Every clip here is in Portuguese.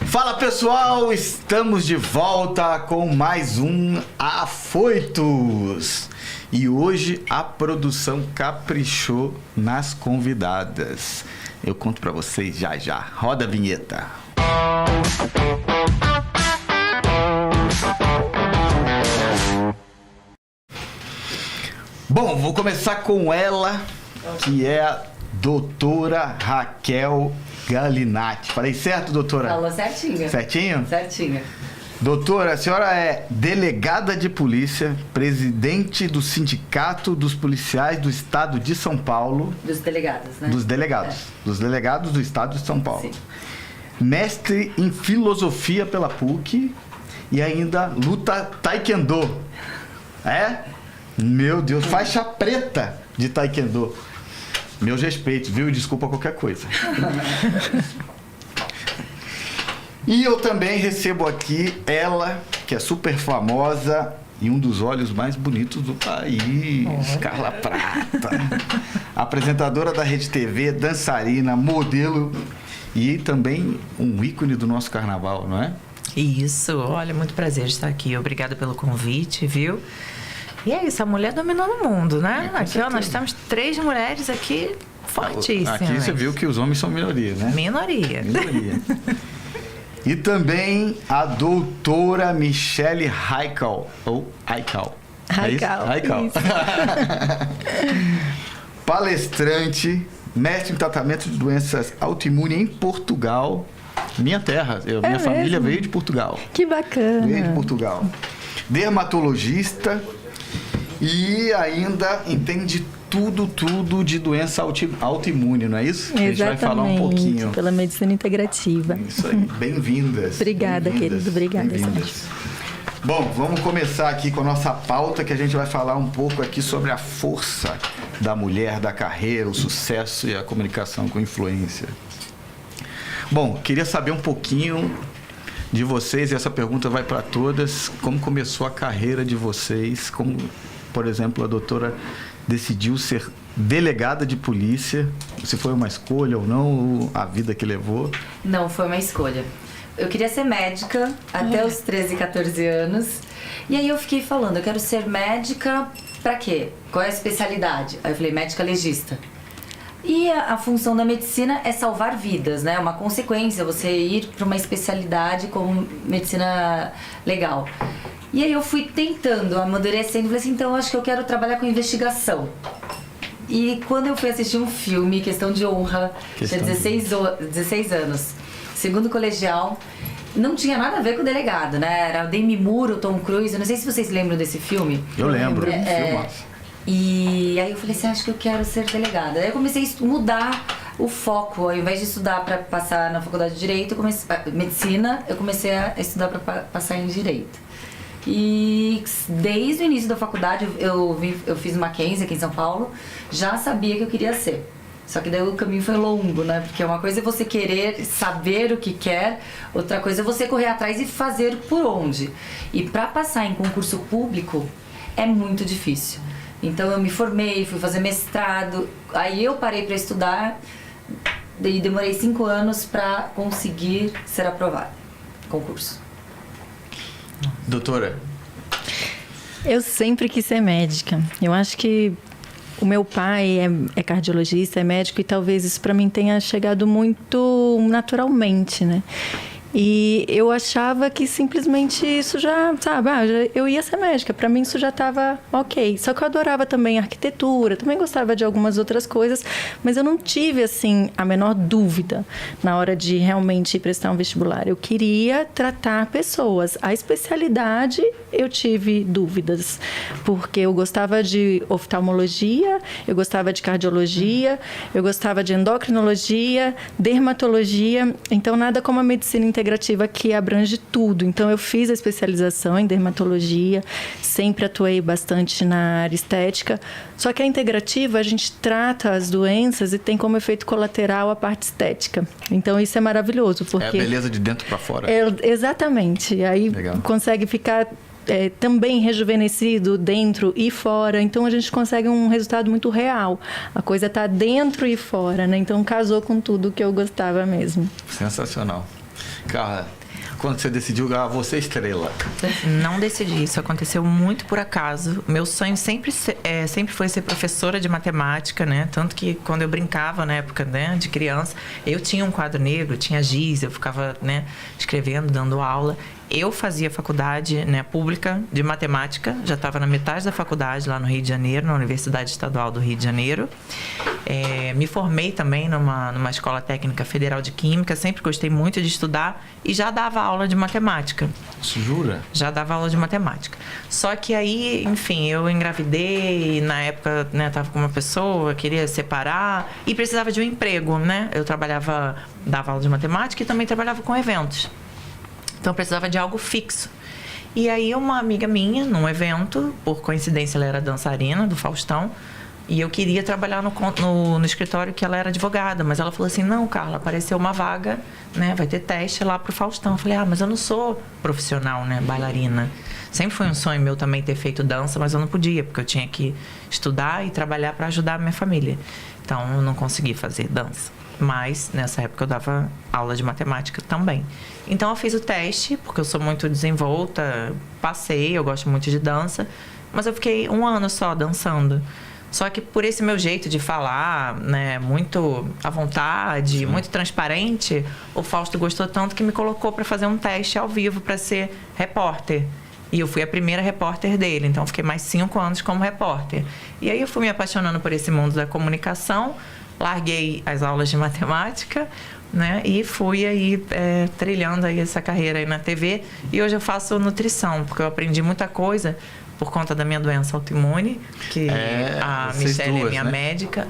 Fala pessoal, estamos de volta com mais um Afoitos. E hoje a produção caprichou nas convidadas. Eu conto pra vocês já já. Roda a vinheta. Bom, vou começar com ela, que é a doutora Raquel Galinatti. Falei certo, doutora? Falou certinho. Certinho? Certinho. Doutora, a senhora é delegada de polícia, presidente do Sindicato dos Policiais do Estado de São Paulo. Dos delegados, né? Dos delegados. Dos delegados do Estado de São Paulo. Sim. Mestre em filosofia pela PUC e ainda luta taekwondo. É? Meu Deus, faixa preta de taekwondo. Meus respeitos, viu? Desculpa qualquer coisa. E eu também recebo aqui ela, que é super famosa e um dos olhos mais bonitos do país, Carla Prata. Apresentadora da Rede TV, dançarina, modelo e também um ícone do nosso carnaval, não é? Isso, olha, muito prazer estar aqui. Obrigada pelo convite, viu? E é isso, a mulher dominando o mundo, né? Aqui, ó, nós temos 3 mulheres aqui fortíssimas. Aqui você viu que os homens são minoria, né? Minoria. E também a doutora Michele Haikal, ou Haikal. Haikal. Palestrante, mestre em tratamento de doenças autoimunes em Portugal. Minha terra, minha família veio de Portugal. Que bacana. Veio de Portugal. Dermatologista e ainda entende tudo de doença autoimune, não é isso? Exatamente, a gente vai falar um pouquinho. Pela medicina integrativa. Isso aí, bem-vindas. Obrigada, querido, obrigada. Bem-vindas. Bom, vamos começar aqui com a nossa pauta, que a gente vai falar um pouco aqui sobre a força da mulher, da carreira, o sucesso e a comunicação com influência. Bom, queria saber um pouquinho de vocês, e essa pergunta vai para todas, como começou a carreira de vocês, como, por exemplo, a doutora decidiu ser delegada de polícia, se foi uma escolha ou não, ou a vida que levou? Não, foi uma escolha. Eu queria ser médica até os 13, 14 anos. E aí eu fiquei falando, eu quero ser médica pra quê? Qual é a especialidade? Aí eu falei, médica legista. E a função da medicina é salvar vidas, né? É uma consequência você ir para uma especialidade como medicina legal. E aí eu fui tentando, amadurecendo, falei assim, então eu acho que eu quero trabalhar com investigação. E quando eu fui assistir um filme, Questão de Honra, tinha 16 anos, segundo colegial, não tinha nada a ver com o delegado, né? Era o Demi Moore, o Tom Cruise, eu não sei se vocês lembram desse filme. Eu lembro, E aí eu falei assim, acho que eu quero ser delegada. Aí eu comecei a mudar o foco. Ao invés de estudar para passar na faculdade de Direito, Medicina, eu comecei a estudar para passar em Direito. E desde o início da faculdade, eu fiz Mackenzie aqui em São Paulo, já sabia que eu queria ser. Só que daí o caminho foi longo, né? Porque uma coisa é você querer saber o que quer, outra coisa é você correr atrás e fazer por onde. E para passar em concurso público é muito difícil. Então eu me formei, fui fazer mestrado, aí eu parei para estudar e demorei 5 anos para conseguir ser aprovada. Concurso. Doutora? Eu sempre quis ser médica. Eu acho que o meu pai é cardiologista, é médico, e talvez isso para mim tenha chegado muito naturalmente, né? E eu achava que simplesmente isso já, sabe, eu ia ser médica, para mim isso já estava ok. Só que eu adorava também arquitetura, também gostava de algumas outras coisas, mas eu não tive, assim, a menor dúvida na hora de realmente prestar um vestibular. Eu queria tratar pessoas. A especialidade, eu tive dúvidas, porque eu gostava de oftalmologia, eu gostava de cardiologia, eu gostava de endocrinologia, dermatologia, então nada como a medicina integrativa que abrange tudo. Então eu fiz a especialização em dermatologia, sempre atuei bastante na área estética, só que a integrativa a gente trata as doenças e tem como efeito colateral a parte estética. Então isso é maravilhoso, porque é a beleza de dentro para fora. Exatamente. Aí consegue ficar também rejuvenescido dentro e fora. Então, a gente consegue um resultado muito real. A coisa está dentro e fora, né? Então, casou com tudo que eu gostava mesmo. Sensacional. Carla, quando você decidiu, você estrela? Não decidi, isso aconteceu muito por acaso. Meu sonho sempre foi ser professora de matemática, né? Tanto que quando eu brincava na época, né, de criança, eu tinha um quadro negro, tinha giz, eu ficava, né, escrevendo, dando aula. Eu fazia faculdade, né, pública de matemática, já estava na metade da faculdade lá no Rio de Janeiro, na Universidade Estadual do Rio de Janeiro. Me formei também numa escola técnica federal de química, sempre gostei muito de estudar e já dava aula de matemática. Você jura? Já dava aula de matemática. Só que aí, enfim, eu engravidei e na época, né, estava com uma pessoa, queria separar e precisava de um emprego, né? Eu dava aula de matemática e também trabalhava com eventos. Então, eu precisava de algo fixo. E aí, uma amiga minha, num evento, por coincidência, ela era dançarina do Faustão, e eu queria trabalhar no escritório que ela era advogada, mas ela falou assim, não, Carla, apareceu uma vaga, né, vai ter teste lá pro Faustão. Eu falei, mas eu não sou profissional, né, bailarina. Sempre foi um sonho meu também ter feito dança, mas eu não podia, porque eu tinha que estudar e trabalhar para ajudar a minha família. Então, eu não consegui fazer dança. Mas, nessa época, eu dava aula de matemática também. Então, eu fiz o teste, porque eu sou muito desenvolta, passei, eu gosto muito de dança, mas eu fiquei 1 ano só dançando. Só que por esse meu jeito de falar, né, muito à vontade, sim, muito transparente, o Fausto gostou tanto que me colocou para fazer um teste ao vivo para ser repórter. E eu fui a primeira repórter dele, então eu fiquei mais 5 anos como repórter. E aí eu fui me apaixonando por esse mundo da comunicação, larguei as aulas de matemática, né, e fui aí trilhando aí essa carreira aí na TV. E hoje eu faço nutrição, porque eu aprendi muita coisa por conta da minha doença autoimune, que a Michelle é minha médica.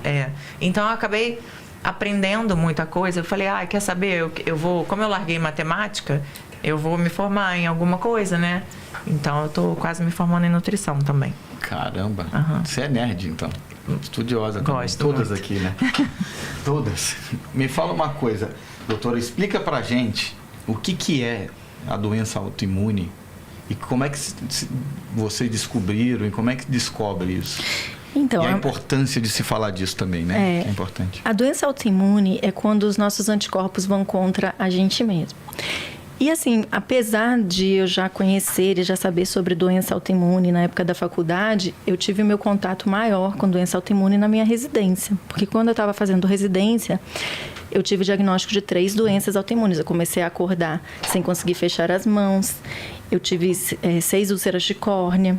Então eu acabei aprendendo muita coisa. Eu falei, quer saber, eu vou, como eu larguei matemática, eu vou me formar em alguma coisa, né? Então eu tô quase me formando em nutrição também. Caramba, você é nerd então. Estudiosa também. Gosto todas muito. Aqui, né? Todas. Me fala uma coisa, doutora, explica pra gente o que é a doença autoimune e como é que vocês descobriram e como é que descobre isso. Então, e a importância de se falar disso também, né? Que é importante. A doença autoimune é quando os nossos anticorpos vão contra a gente mesmo. E assim, apesar de eu já conhecer e já saber sobre doença autoimune na época da faculdade, eu tive meu contato maior com doença autoimune na minha residência. Porque quando eu estava fazendo residência, eu tive diagnóstico de 3 doenças autoimunes. Eu comecei a acordar sem conseguir fechar as mãos. Eu tive 6 úlceras de córnea.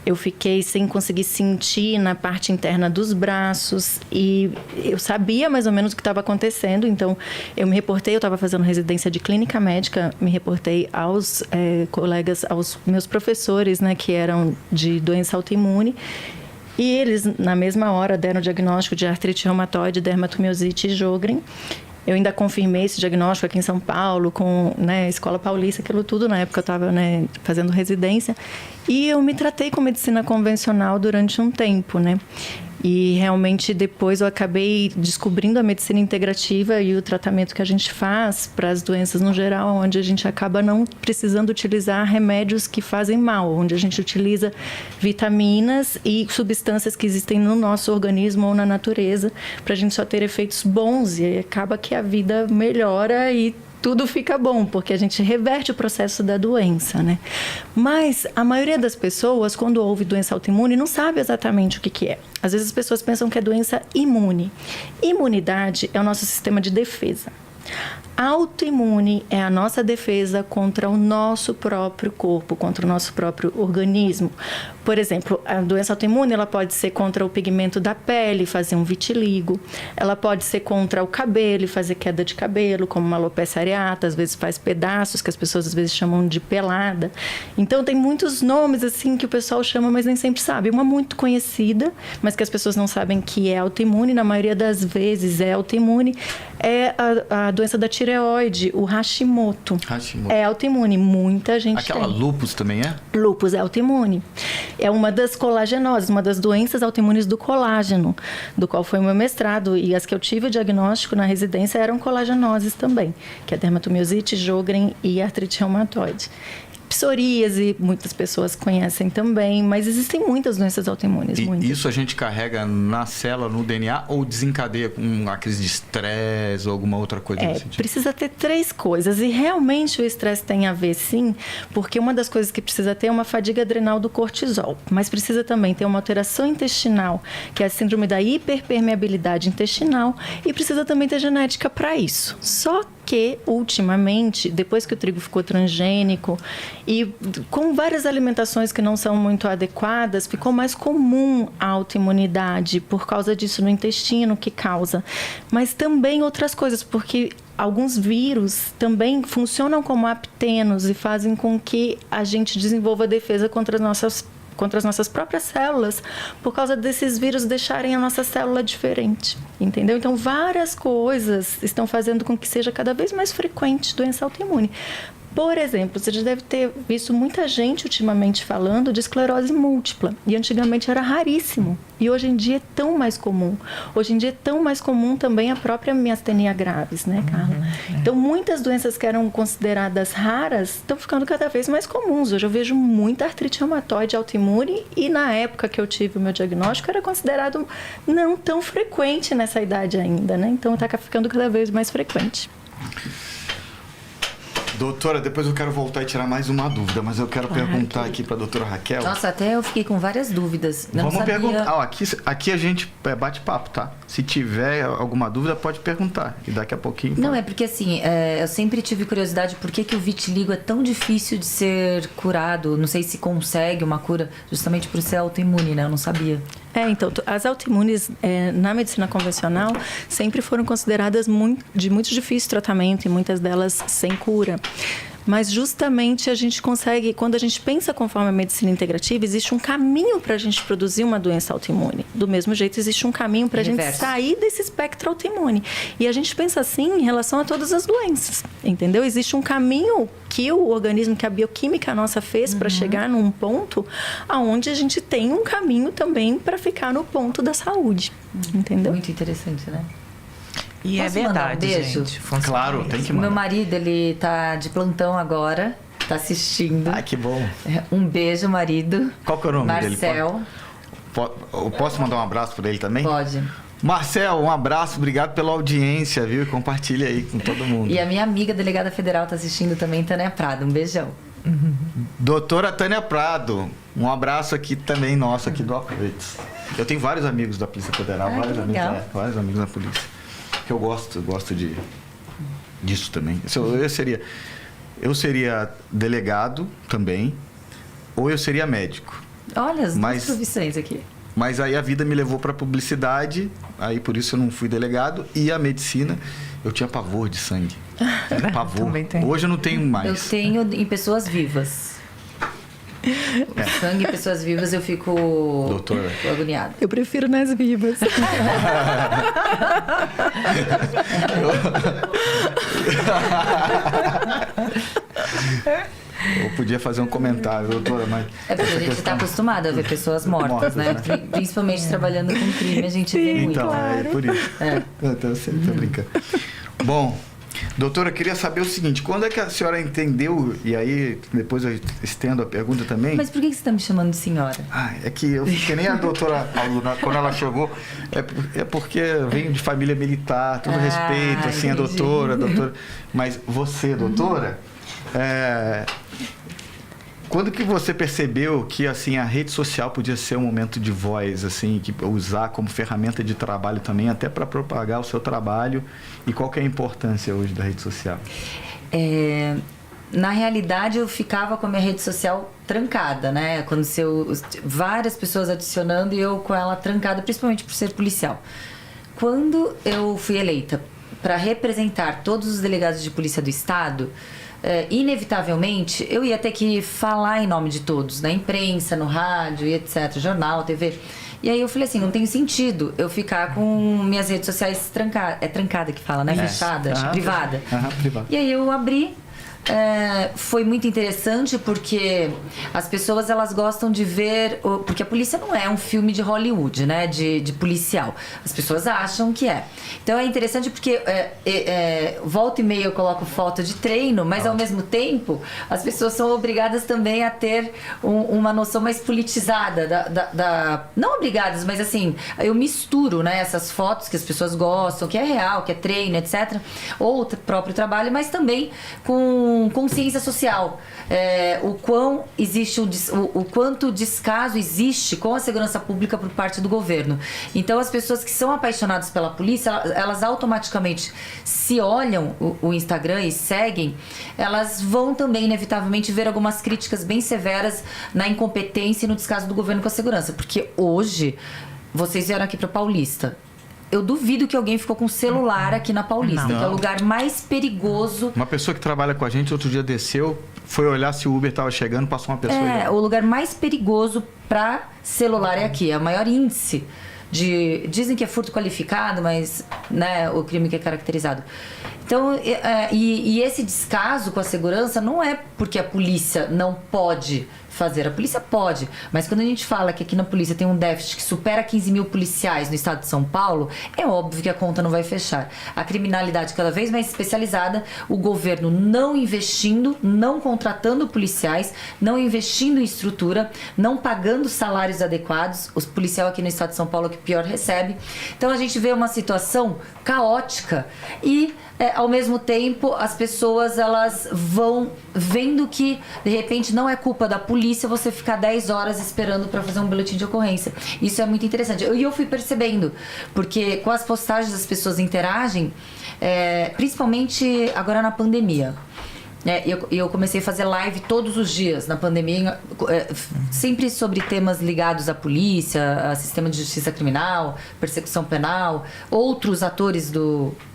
Eu fiquei sem conseguir sentir na parte interna dos braços. E eu sabia mais ou menos o que estava acontecendo. Então, eu me reportei. Eu estava fazendo residência de clínica médica. Me reportei aos colegas, aos meus professores, né, que eram de doença autoimune. E eles, na mesma hora, deram o diagnóstico de artrite reumatoide, dermatomiosite e Sjögren. Eu ainda confirmei esse diagnóstico aqui em São Paulo, com a Escola Paulista, aquilo tudo. Na época eu estava fazendo residência. E eu me tratei com medicina convencional durante um tempo, né? E realmente depois eu acabei descobrindo a medicina integrativa e o tratamento que a gente faz para as doenças no geral, onde a gente acaba não precisando utilizar remédios que fazem mal, onde a gente utiliza vitaminas e substâncias que existem no nosso organismo ou na natureza para a gente só ter efeitos bons, e aí acaba que a vida melhora e tudo fica bom, porque a gente reverte o processo da doença, né? Mas a maioria das pessoas, quando ouve doença autoimune, não sabe exatamente o que é. Às vezes as pessoas pensam que é doença imune. Imunidade é o nosso sistema de defesa. Autoimune é a nossa defesa contra o nosso próprio corpo, contra o nosso próprio organismo. Por exemplo, a doença autoimune ela pode ser contra o pigmento da pele, fazer um vitiligo. Ela pode ser contra o cabelo, fazer queda de cabelo, como uma alopecia areata, às vezes faz pedaços, que as pessoas às vezes chamam de pelada. Então, tem muitos nomes assim que o pessoal chama, mas nem sempre sabe. Uma muito conhecida, mas que as pessoas não sabem que é autoimune, na maioria das vezes é autoimune, é a doença da tireoide, o Hashimoto. É autoimune, muita gente Aquela tem. lúpus também é? Lúpus é autoimune. É uma das colagenoses, uma das doenças autoimunes do colágeno, do qual foi o meu mestrado. E as que eu tive o diagnóstico na residência eram colagenoses também, que é dermatomiosite, Sjögren e artrite reumatoide. psoríase, muitas pessoas conhecem também, mas existem muitas doenças autoimunes. E muitas. isso a gente carrega na célula, no DNA, ou desencadeia com uma crise de estresse ou alguma outra coisa nesse sentido? Precisa ter 3 coisas. E realmente o estresse tem a ver, sim, porque uma das coisas que precisa ter é uma fadiga adrenal do cortisol. Mas precisa também ter uma alteração intestinal, que é a síndrome da hiperpermeabilidade intestinal, e precisa também ter genética para isso. Só que, ultimamente, depois que o trigo ficou transgênico e com várias alimentações que não são muito adequadas, ficou mais comum a autoimunidade por causa disso no intestino que causa. Mas também outras coisas, porque alguns vírus também funcionam como aptenos e fazem com que a gente desenvolva defesa contra as nossas próprias células, por causa desses vírus deixarem a nossa célula diferente, entendeu? Então, várias coisas estão fazendo com que seja cada vez mais frequente doença autoimune. Por exemplo, você já deve ter visto muita gente ultimamente falando de esclerose múltipla. E antigamente era raríssimo. E hoje em dia é tão mais comum. Hoje em dia é tão mais comum também a própria miastenia gravis, né, Carla? Então, muitas doenças que eram consideradas raras estão ficando cada vez mais comuns. Hoje eu vejo muita artrite reumatoide autoimune e na época que eu tive o meu diagnóstico era considerado não tão frequente nessa idade ainda, né? Então, está ficando cada vez mais frequente. Doutora, depois eu quero voltar e tirar mais uma dúvida, mas eu quero perguntar aqui para a doutora Raquel. Nossa, até eu fiquei com várias dúvidas. Vamos perguntar. Aqui a gente bate papo, tá? Se tiver alguma dúvida, pode perguntar. E daqui a pouquinho... Não, é porque assim, eu sempre tive curiosidade por que o vitiligo é tão difícil de ser curado. Não sei se consegue uma cura justamente por ser autoimune, né? Eu não sabia. Então, as autoimunes na medicina convencional sempre foram consideradas de muito difícil tratamento e muitas delas sem cura. Mas justamente a gente consegue, quando a gente pensa conforme a medicina integrativa, existe um caminho para a gente produzir uma doença autoimune. Do mesmo jeito, existe um caminho para a gente sair desse espectro autoimune. E a gente pensa assim em relação a todas as doenças, entendeu? Existe um caminho que o organismo, que a bioquímica nossa fez para chegar num ponto aonde a gente tem um caminho também para ficar no ponto da saúde, entendeu? Muito interessante, né? E Posso é verdade, mandar um beijo? gente. Claro, tem que mandar. Meu marido, ele tá de plantão agora, tá assistindo. Ai, que bom. Um beijo, marido. Qual que é o nome dele? Marcel. Eu posso mandar um abraço para ele também? Pode. Marcel, um abraço, obrigado pela audiência, viu? E compartilha aí com todo mundo. E a minha amiga delegada federal tá assistindo também, Tânia Prado. Um beijão. Doutora Tânia Prado, um abraço aqui também nosso, aqui do Aproveite. Eu tenho vários amigos da Polícia Federal, vários amigos da polícia. Que eu gosto disso também. Eu seria delegado também, ou eu seria médico. Olha as duas profissões aqui. Mas aí a vida me levou para publicidade, aí por isso eu não fui delegado. E a medicina, eu tinha pavor de sangue. Pavor. Hoje eu não tenho mais. Eu tenho em pessoas vivas. Sangue em pessoas vivas eu fico agoniada. Eu prefiro nas vivas. Eu podia fazer um comentário, doutora, mas... É porque a gente está acostumado a ver pessoas mortas, né? Principalmente trabalhando com crime, a gente vê muito. Então, é por isso. Eu sei, tô brincando. Bom, doutora, eu queria saber o seguinte, quando é que a senhora entendeu, e aí depois eu estendo a pergunta também... Mas por que você está me chamando de senhora? É que eu fiquei nem a doutora Paula, quando ela chegou, é porque eu venho de família militar, todo respeito, assim, a doutora, mas você, doutora... Quando que você percebeu que assim a rede social podia ser um momento de voz, assim, que usar como ferramenta de trabalho também, até para propagar o seu trabalho, e qual que é a importância hoje da rede social? Na realidade, eu ficava com a minha rede social trancada, né? Aconteceu várias pessoas adicionando e eu com ela trancada, principalmente por ser policial. Quando eu fui eleita para representar todos os delegados de polícia do estado, inevitavelmente eu ia ter que falar em nome de todos, na imprensa, no rádio e etc, jornal, TV. E aí eu falei assim, não tem sentido eu ficar com minhas redes sociais trancadas, é trancada que fala, né? Fechada, privada. Privada. E aí eu abri foi muito interessante porque as pessoas elas gostam de ver, porque a polícia não é um filme de Hollywood, né, de policial. As pessoas acham que é. Então é interessante porque volta e meia eu coloco foto de treino, mas ao mesmo tempo as pessoas são obrigadas também a ter uma noção mais politizada não obrigadas, mas assim, eu misturo, né, essas fotos que as pessoas gostam, que é real, que é treino, etc, ou o próprio trabalho, mas também com consciência social, o quanto descaso existe com a segurança pública por parte do governo. Então as pessoas que são apaixonadas pela polícia, elas automaticamente, se olham o Instagram e seguem, elas vão também inevitavelmente ver algumas críticas bem severas na incompetência e no descaso do governo com a segurança, porque hoje vocês vieram aqui para Paulista. Eu duvido que alguém ficou com celular aqui na Paulista, que é o lugar mais perigoso. Uma pessoa que trabalha com a gente outro dia desceu, foi olhar se o Uber estava chegando, passou uma pessoa. O lugar mais perigoso para celular é aqui. É o maior índice de... Dizem que é furto qualificado, mas, né, o crime que é caracterizado. Então, e esse descaso com a segurança não é porque a polícia não pode fazer. A polícia pode, mas quando a gente fala que aqui na polícia tem um déficit que supera 15 mil policiais no estado de São Paulo, é óbvio que a conta não vai fechar. A criminalidade cada vez mais especializada, o governo não investindo, não contratando policiais, não investindo em estrutura, não pagando salários adequados. Os policiais aqui no estado de São Paulo é que pior recebe. Então a gente vê uma situação caótica e ao mesmo tempo as pessoas elas vão vendo que de repente não é culpa da polícia você ficar 10 horas esperando para fazer um boletim de ocorrência. Isso é muito interessante. E eu fui percebendo, porque com as postagens as pessoas interagem, principalmente agora na pandemia. Eu comecei a fazer live todos os dias na pandemia, sempre sobre temas ligados à polícia, a sistema de justiça criminal, persecução penal, outros atores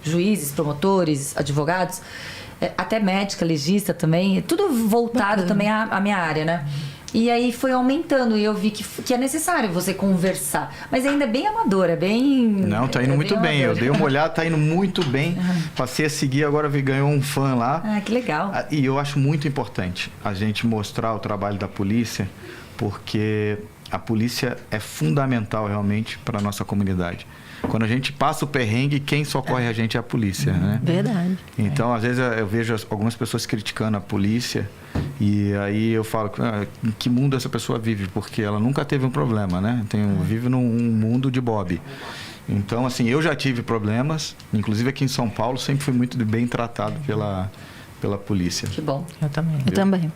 juízes, promotores, advogados, até médica, legista também, tudo voltado também à minha área, né? E aí foi aumentando e eu vi que é necessário você conversar. Mas ainda é bem amador, é bem... Não, tá indo muito bem. Eu dei uma olhada, tá indo muito bem. Passei a seguir, agora ganhou um fã lá. Ah, que legal. E eu acho muito importante a gente mostrar o trabalho da polícia, porque a polícia é fundamental realmente para a nossa comunidade. Quando a gente passa o perrengue, quem socorre a gente é a polícia, né? Verdade. Então, às vezes, eu vejo algumas pessoas criticando a polícia e aí eu falo, em que mundo essa pessoa vive? Porque ela nunca teve um problema, né? Vive num mundo de Bob. Então, assim, eu já tive problemas, inclusive aqui em São Paulo, sempre fui muito bem tratado pela polícia. Que bom. Eu também. Eu também.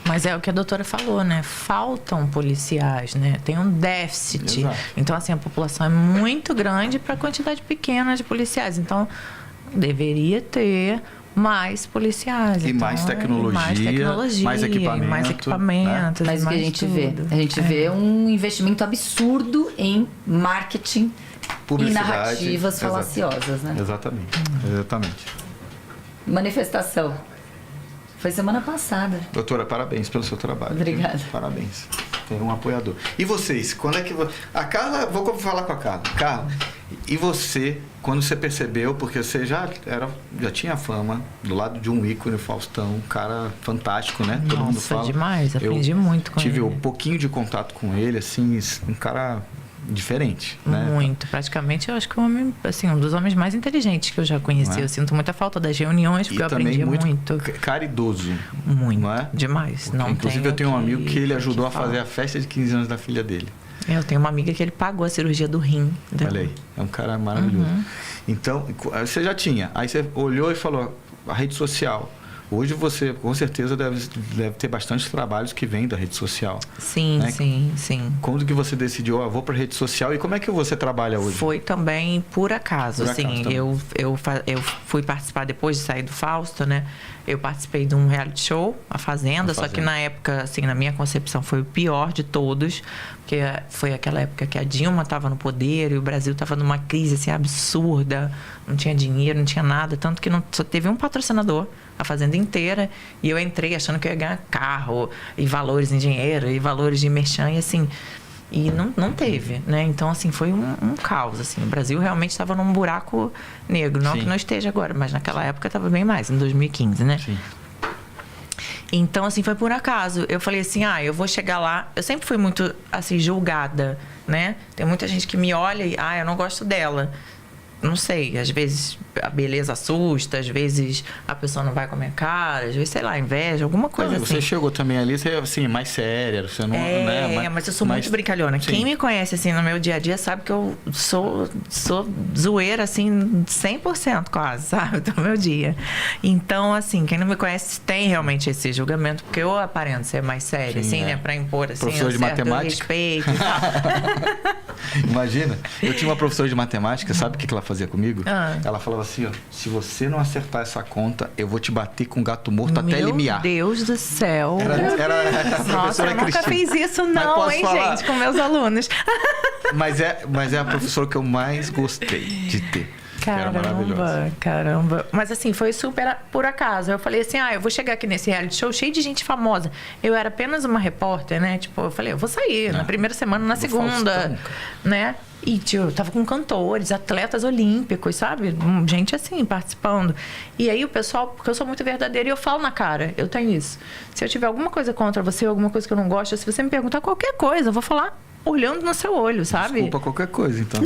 Mas é o que a doutora falou, né? Faltam policiais, né? Tem um déficit. Exato. Então, assim, a população é muito grande para a quantidade pequena de policiais. Então, deveria ter mais policiais. E mais tecnologia, mais equipamentos. Mas o que a gente vê? A gente vê um investimento absurdo em marketing e narrativas falaciosas, né? Exatamente. Manifestação. Foi semana passada. Doutora, parabéns pelo seu trabalho. Obrigada. Parabéns. Tem um apoiador. E vocês? Quando é que... A Carla... Vou falar com a Carla. Carla, e você, quando você percebeu, porque você já tinha fama do lado de um ícone, Faustão, um cara fantástico, né? Todo mundo fala. Demais. Aprendi muito com ele. Tive um pouquinho de contato com ele, assim, um cara... diferente, né? Muito. Praticamente, eu acho que um dos homens mais inteligentes que eu já conheci. Eu sinto muita falta das reuniões, porque eu aprendi muito. Caridoso. Muito. Não é? Demais. Inclusive, eu tenho um amigo que ele ajudou a fazer a festa de 15 anos da filha dele. Eu tenho uma amiga que ele pagou a cirurgia do rim. Olha aí. É um cara maravilhoso. Então, você já tinha. Aí você olhou e falou, a rede social... Hoje você, com certeza, deve ter bastante trabalhos que vêm da rede social. Sim, né? sim. Quando que você decidiu, vou para a rede social, e como é que você trabalha hoje? Foi também por acaso, assim. Eu fui participar, depois de sair do Fausto, né? Eu participei de um reality show, A Fazenda, só que na época, assim, na minha concepção, foi o pior de todos, porque foi aquela época que a Dilma estava no poder e o Brasil estava numa crise, assim, absurda, não tinha dinheiro, não tinha nada, tanto que só teve um patrocinador, a Fazenda inteira, e eu entrei achando que eu ia ganhar carro, e valores em dinheiro, e valores de merchan, e assim... E não teve, né? Então, assim, foi um caos, assim. O Brasil realmente estava num buraco negro. Não que não esteja agora, mas naquela época estava bem mais, em 2015, né? Sim. Então, assim, foi por acaso. Eu falei assim, eu vou chegar lá. Eu sempre fui muito, assim, julgada, né? Tem muita gente que me olha e, eu não gosto dela. Não sei, às vezes a beleza assusta, às vezes a pessoa não vai com a minha cara, às vezes, sei lá, inveja, alguma coisa assim. Você chegou também ali, você assim, mais séria, você não... né? Mas eu sou muito brincalhona. Sim. Quem me conhece, assim, no meu dia a dia sabe que eu sou zoeira, assim, 100% quase, sabe, do meu dia. Então, assim, quem não me conhece tem realmente esse julgamento, porque eu aparento ser mais séria, assim, né, pra impor, assim, professor de matemática. Respeito e tal. Imagina, eu tinha uma professora de matemática, sabe o que ela fazia comigo? Ela falava assim, ó, se você não acertar essa conta, eu vou te bater com gato morto até limiar. Meu Deus do céu. Era a Nossa, eu nunca fiz isso não, hein, gente, com meus alunos. Mas é a professora que eu mais gostei de ter. Caramba. Mas assim, foi super por acaso. Eu falei assim, eu vou chegar aqui nesse reality show cheio de gente famosa. Eu era apenas uma repórter, né? Tipo, eu falei, eu vou sair na primeira semana, na segunda, né? E eu tava com cantores, atletas olímpicos, sabe? Gente assim, participando. E aí o pessoal, porque eu sou muito verdadeira e eu falo na cara, eu tenho isso. Se eu tiver alguma coisa contra você, alguma coisa que eu não gosto, se você me perguntar qualquer coisa, eu vou falar olhando no seu olho, sabe? Desculpa qualquer coisa, então.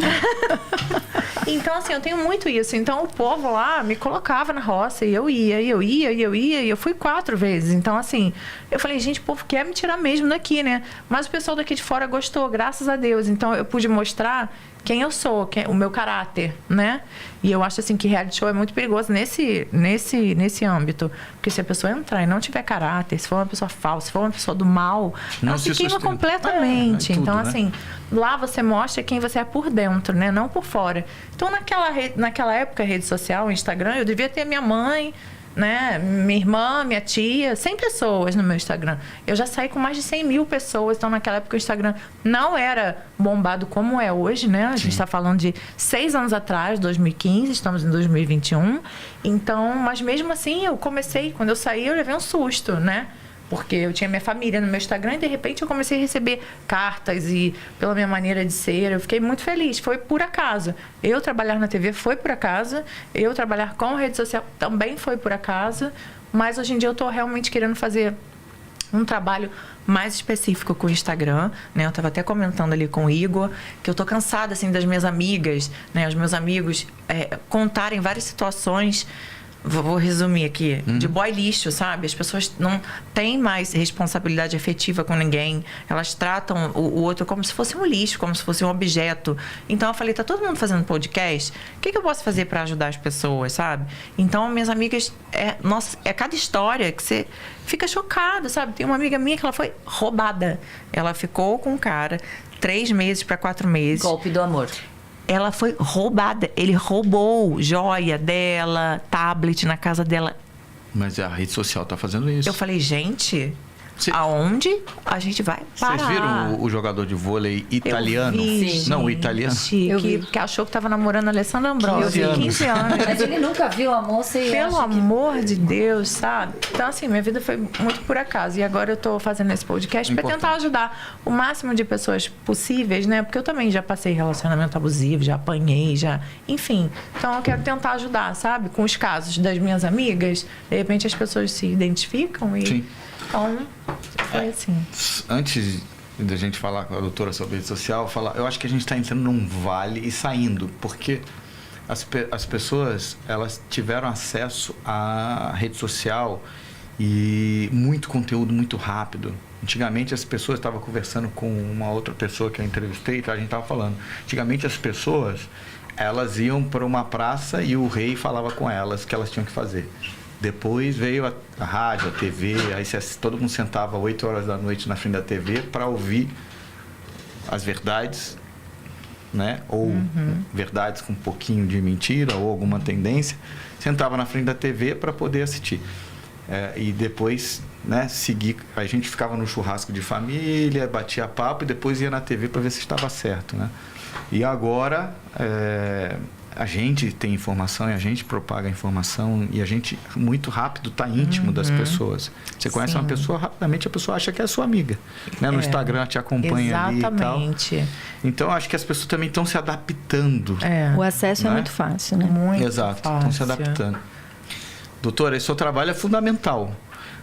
Então, assim, eu tenho muito isso. Então, o povo lá me colocava na roça e eu ia. E eu fui 4 vezes. Então, assim, eu falei, gente, o povo quer me tirar mesmo daqui, né? Mas o pessoal daqui de fora gostou, graças a Deus. Então, eu pude mostrar quem eu sou, o meu caráter, né? E eu acho, assim, que reality show é muito perigoso nesse âmbito. Porque se a pessoa entrar e não tiver caráter, se for uma pessoa falsa, se for uma pessoa do mal, ela se queima completamente. Tudo, então, né? assim, lá você mostra quem você é por dentro, né? Não por fora. Então, naquela época, rede social, Instagram, eu devia ter minha mãe, né? Minha irmã, minha tia, 100 pessoas no meu Instagram. Eu já saí com mais de 100 mil pessoas. Então, naquela época, o Instagram não era bombado como é hoje, né? A gente está falando de 6 anos atrás, 2015, estamos em 2021. Então, mas mesmo assim, eu comecei, quando eu saí, eu levei um susto, né? Porque eu tinha minha família no meu Instagram e, de repente, eu comecei a receber cartas e pela minha maneira de ser, eu fiquei muito feliz. Foi por acaso. Eu trabalhar na TV foi por acaso. Eu trabalhar com rede social também foi por acaso. Mas, hoje em dia, eu estou realmente querendo fazer um trabalho mais específico com o Instagram, né? Eu estava até comentando ali com o Igor que eu tô cansada, assim, das minhas amigas, né? Os meus amigos contarem várias situações. Vou resumir aqui. De boy lixo, sabe? As pessoas não têm mais responsabilidade afetiva com ninguém. Elas tratam o outro como se fosse um lixo, como se fosse um objeto. Então, eu falei, tá todo mundo fazendo podcast? O que eu posso fazer para ajudar as pessoas, sabe? Então, minhas amigas... Nossa, é cada história que você fica chocado, sabe? Tem uma amiga minha que ela foi roubada. Ela ficou com um cara 3 meses para 4 meses. Golpe do amor. Ela foi roubada. Ele roubou joia dela, tablet na casa dela. Mas a rede social tá fazendo isso. Eu falei, gente, aonde a gente vai parar? Vocês viram o jogador de vôlei italiano? Eu vi, não, o italiano. Que achou que estava namorando a Alessandra Ambrosio. 15 anos. Mas ele nunca viu a moça e Pelo amor de Deus, sabe? Então, assim, minha vida foi muito por acaso. E agora eu tô fazendo esse podcast para tentar ajudar o máximo de pessoas possíveis, né? Porque eu também já passei relacionamento abusivo, já apanhei, enfim. Então, eu quero tentar ajudar, sabe? Com os casos das minhas amigas. De repente, as pessoas se identificam e... Sim. Então, foi assim. Antes da gente falar com a doutora sobre rede social, eu acho que a gente está entrando num vale e saindo, porque as pessoas, elas tiveram acesso à rede social e muito conteúdo muito rápido. Antigamente as pessoas, estavam conversando com uma outra pessoa que eu entrevistei, a gente estava falando, antigamente as pessoas, elas iam para uma praça e o rei falava com elas o que elas tinham que fazer. Depois veio a rádio, a TV, aí todo mundo sentava 8 horas da noite na frente da TV para ouvir as verdades, né? Ou verdades com um pouquinho de mentira ou alguma tendência. Sentava na frente da TV para poder assistir. E depois, né, seguir. A gente ficava no churrasco de família, batia papo e depois ia na TV para ver se estava certo, né? E agora... a gente tem informação e a gente propaga a informação e a gente muito rápido está íntimo das pessoas. Você conhece uma pessoa, rapidamente a pessoa acha que é a sua amiga, né? No Instagram te acompanha ali e tal. Exatamente. Então acho que as pessoas também estão se adaptando. O acesso é muito fácil, né? Muito Exato, fácil. estão se adaptando. Doutora, esse seu trabalho é fundamental,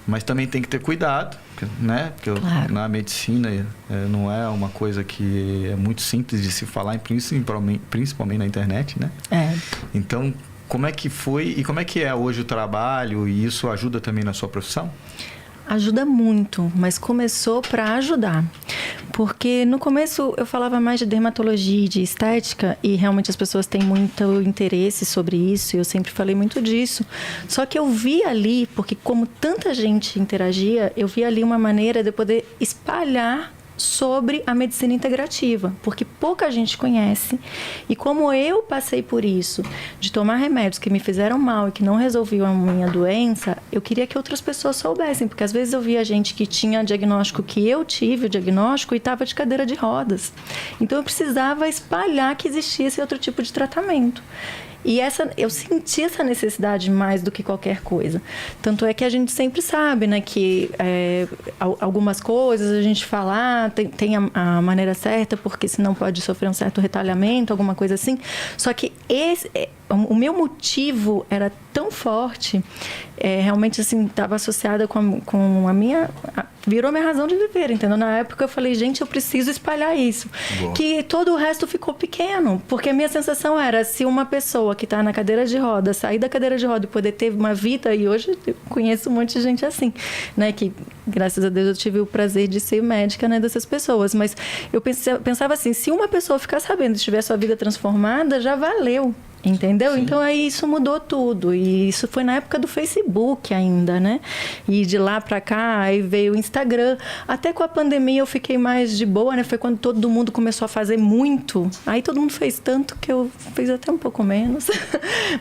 mas também tem que ter cuidado, né? Porque Claro. na medicina não é uma coisa que é muito simples de se falar, principalmente na internet, né? Então, como é que foi e como é que é hoje o trabalho, e isso ajuda também na sua profissão? Ajuda muito, mas começou para ajudar. Porque no começo eu falava mais de dermatologia e de estética, e realmente as pessoas têm muito interesse sobre isso, e eu sempre falei muito disso. Só que eu vi ali, porque como tanta gente interagia, eu vi ali uma maneira de eu poder espalhar sobre a medicina integrativa, porque pouca gente conhece, e como eu passei por isso, de tomar remédios que me fizeram mal e que não resolviam a minha doença, eu queria que outras pessoas soubessem, porque às vezes eu via gente que tinha diagnóstico que eu tive, o diagnóstico, e estava de cadeira de rodas. Então eu precisava espalhar que existia esse outro tipo de tratamento. E eu senti essa necessidade mais do que qualquer coisa. Tanto é que a gente sempre sabe, né, que algumas coisas a gente fala, tem a maneira certa, porque senão pode sofrer um certo retalhamento, alguma coisa assim. Só que o meu motivo era tão forte, realmente assim, estava associada com a minha... virou minha razão de viver, entendeu? Na época eu falei, gente, eu preciso espalhar isso. Boa. Que todo o resto ficou pequeno, porque a minha sensação era, se uma pessoa que está na cadeira de roda, sair da cadeira de roda e poder ter uma vida, e hoje eu conheço um monte de gente assim, né? Que, graças a Deus, eu tive o prazer de ser médica, né, dessas pessoas. Mas eu pensava assim, se uma pessoa ficar sabendo, se tiver sua vida transformada, já valeu. Entendeu? Sim. Então aí isso mudou tudo, e isso foi na época do Facebook ainda, né? E de lá pra cá aí veio o Instagram. Até com a pandemia eu fiquei mais de boa, né? Foi quando todo mundo começou a fazer muito. Aí todo mundo fez tanto que eu fiz até um pouco menos.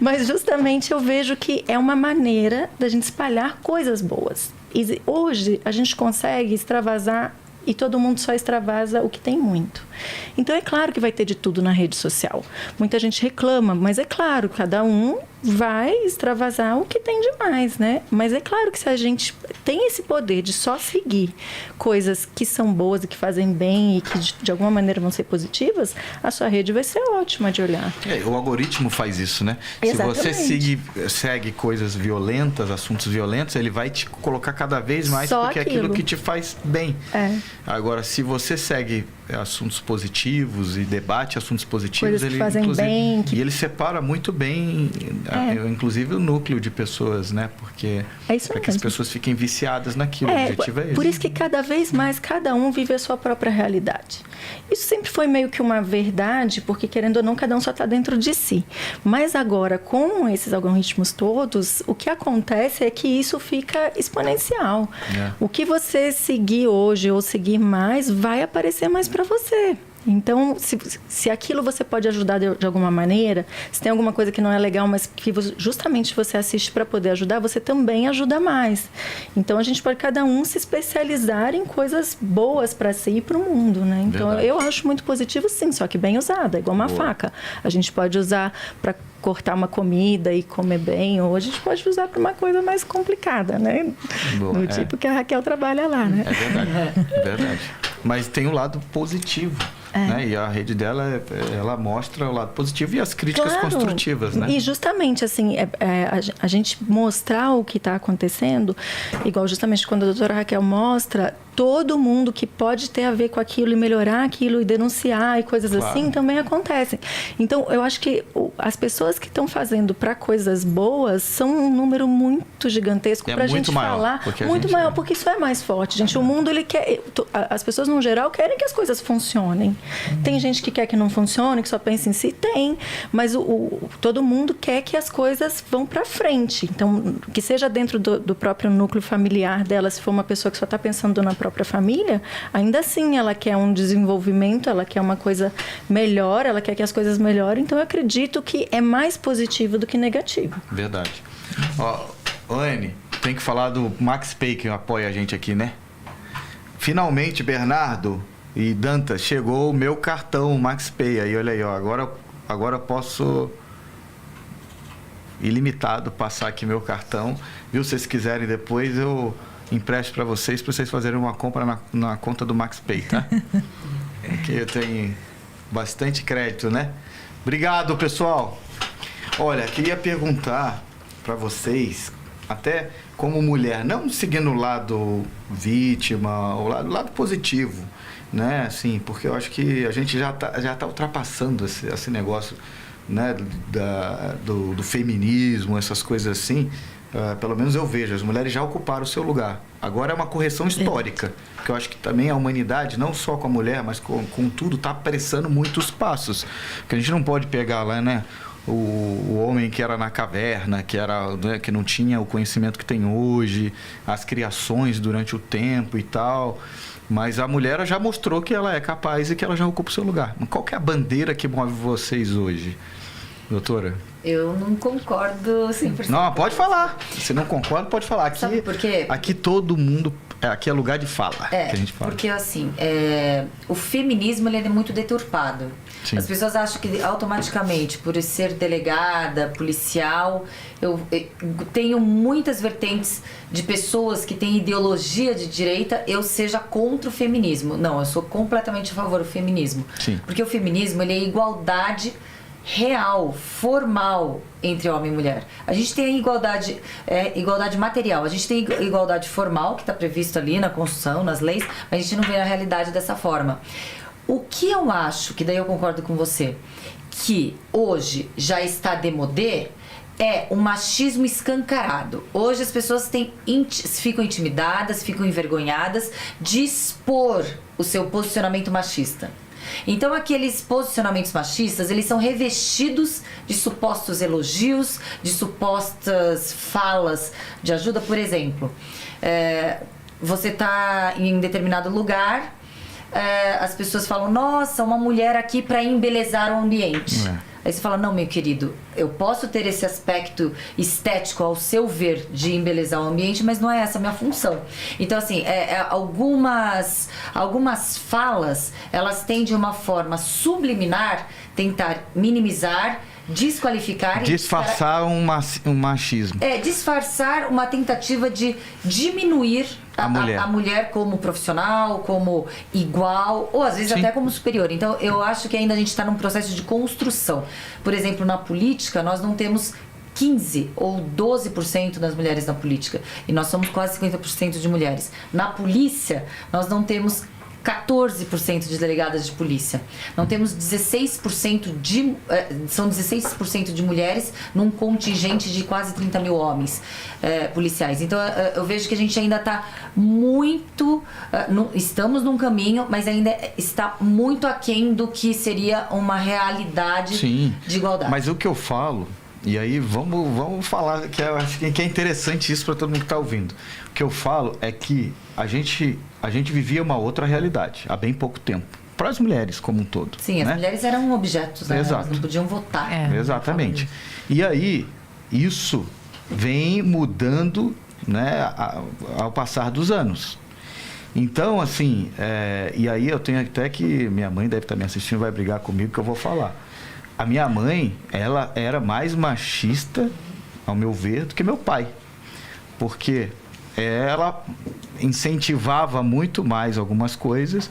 Mas justamente eu vejo que é uma maneira da gente espalhar coisas boas. E hoje a gente consegue extravasar, e todo mundo só extravasa o que tem muito. Então é claro que vai ter de tudo na rede social. Muita gente reclama, mas é claro, cada um vai extravasar o que tem demais, né? Mas é claro que se a gente tem esse poder de só seguir coisas que são boas e que fazem bem e que de alguma maneira vão ser positivas, a sua rede vai ser ótima de olhar. O algoritmo faz isso, né? Exatamente. Se você segue coisas violentas, assuntos violentos, ele vai te colocar cada vez mais, Só porque é aquilo que te faz bem. Agora, se você segue assuntos positivos e debate assuntos positivos, coisas que fazem bem, e ele separa muito bem, inclusive o núcleo de pessoas, né? Porque para que as pessoas fiquem viciadas naquilo, o objetivo é esse. Por isso que cada vez mais cada um vive a sua própria realidade. Isso sempre foi meio que uma verdade, porque querendo ou não, cada um só está dentro de si. Mas agora, com esses algoritmos todos, o que acontece é que isso fica exponencial. O que você seguir hoje ou seguir mais, vai aparecer mais para você. Então, se aquilo você pode ajudar de alguma maneira, se tem alguma coisa que não é legal, mas que justamente você assiste para poder ajudar, você também ajuda mais. Então, a gente pode cada um se especializar em coisas boas para si e para o mundo, né? Então, verdade. Eu acho muito positivo, sim, só que bem usada, igual uma faca. A gente pode usar para cortar uma comida e comer bem, ou a gente pode usar para uma coisa mais complicada, né? Do tipo que a Raquel trabalha lá, né? É verdade, é verdade. Mas tem um lado positivo. Né? E a rede dela, ela mostra o lado positivo e as críticas construtivas, né? E justamente, assim, a gente mostrar o que está acontecendo, igual justamente quando a doutora Raquel mostra, todo mundo que pode ter a ver com aquilo e melhorar aquilo e denunciar e coisas assim, também acontecem. Então, eu acho que as pessoas que estão fazendo para coisas boas são um número muito gigantesco para a gente falar. Muito maior, porque isso é mais forte, gente. O mundo, ele quer... As pessoas, no geral, querem que as coisas funcionem. Tem gente que quer que não funcione, que só pensa em si, tem. Mas todo mundo quer que as coisas vão para frente. Então, que seja dentro do próprio núcleo familiar dela, se for uma pessoa que só está pensando na própria família, ainda assim ela quer um desenvolvimento, ela quer uma coisa melhor, ela quer que as coisas melhorem. Então, eu acredito que é mais positivo do que negativo. Verdade. Anne, tem que falar do Max Pay, que apoia a gente aqui, né? Finalmente, Bernardo e Dantas, chegou o meu cartão Max Pay. Aí, olha aí, agora eu posso ilimitado passar aqui meu cartão. Viu? Se vocês quiserem depois, eu empresto para vocês fazerem uma compra na conta do Max Pay, tá? Porque eu tenho bastante crédito, né? Obrigado, pessoal. Olha, queria perguntar para vocês até como mulher, não seguindo o lado vítima, o lado positivo, né? Assim, porque eu acho que a gente já tá ultrapassando esse negócio, né? Do feminismo, essas coisas assim. Pelo menos eu vejo, as mulheres já ocuparam o seu lugar. Agora é uma correção histórica, porque eu acho que também a humanidade, não só com a mulher, mas com tudo, está apressando muitos passos. Porque a gente não pode pegar lá, né? O homem que era na caverna, né, que não tinha o conhecimento que tem hoje, as criações durante o tempo e tal. Mas a mulher já mostrou que ela é capaz e que ela já ocupa o seu lugar. Qual que é a bandeira que move vocês hoje, doutora? Eu não concordo 100%. Não, pode falar. Se não concorda, pode falar. Aqui, sabe por quê? Aqui todo mundo... Aqui é lugar de fala que a gente fala. Porque assim, o feminismo ele é muito deturpado. Sim. As pessoas acham que automaticamente, por ser delegada, policial, eu tenho muitas vertentes de pessoas que têm ideologia de direita, eu seja contra o feminismo. Não, eu sou completamente a favor do feminismo. Sim. Porque o feminismo ele é igualdade real, formal entre homem e mulher. A gente tem a igualdade material, a gente tem igualdade formal, que está previsto ali na Constituição, nas leis, mas a gente não vê a realidade dessa forma. O que eu acho, que daí eu concordo com você, que hoje já está démodé, é um machismo escancarado. Hoje as pessoas ficam intimidadas, ficam envergonhadas de expor o seu posicionamento machista. Então aqueles posicionamentos machistas, eles são revestidos de supostos elogios, de supostas falas de ajuda. Por exemplo, você está em determinado lugar, as pessoas falam, nossa, uma mulher aqui para embelezar o ambiente. Aí você fala, não, meu querido, eu posso ter esse aspecto estético ao seu ver de embelezar o ambiente, mas não é essa a minha função. Então, assim, algumas falas, elas têm de uma forma subliminar tentar minimizar, desqualificar... Disfarçar um machismo. Disfarçar uma tentativa de diminuir a mulher como profissional, como igual, ou às vezes Sim. até como superior. Então, eu acho que ainda a gente está num processo de construção. Por exemplo, na política, nós não temos 15% ou 12% das mulheres na política. E nós somos quase 50% de mulheres. Na polícia, nós não temos 14% de delegadas de polícia. Não temos 16% são 16% de mulheres num contingente de quase 30 mil homens policiais. Então eu vejo que a gente ainda está muito... estamos num caminho, mas ainda está muito aquém do que seria uma realidade Sim, de igualdade. Mas o que eu falo, e aí vamos falar, que eu acho que é interessante isso para todo mundo que está ouvindo. O que eu falo é que a gente vivia uma outra realidade há bem pouco tempo. Para as mulheres como um todo. Sim, as mulheres eram objetos, né? Exato. Elas não podiam votar. Exatamente. E aí, isso vem mudando, né, ao passar dos anos. Então, assim, e aí eu tenho até que... Minha mãe deve estar me assistindo, vai brigar comigo que eu vou falar. A minha mãe, ela era mais machista, ao meu ver, do que meu pai. Porque ela incentivava muito mais algumas coisas.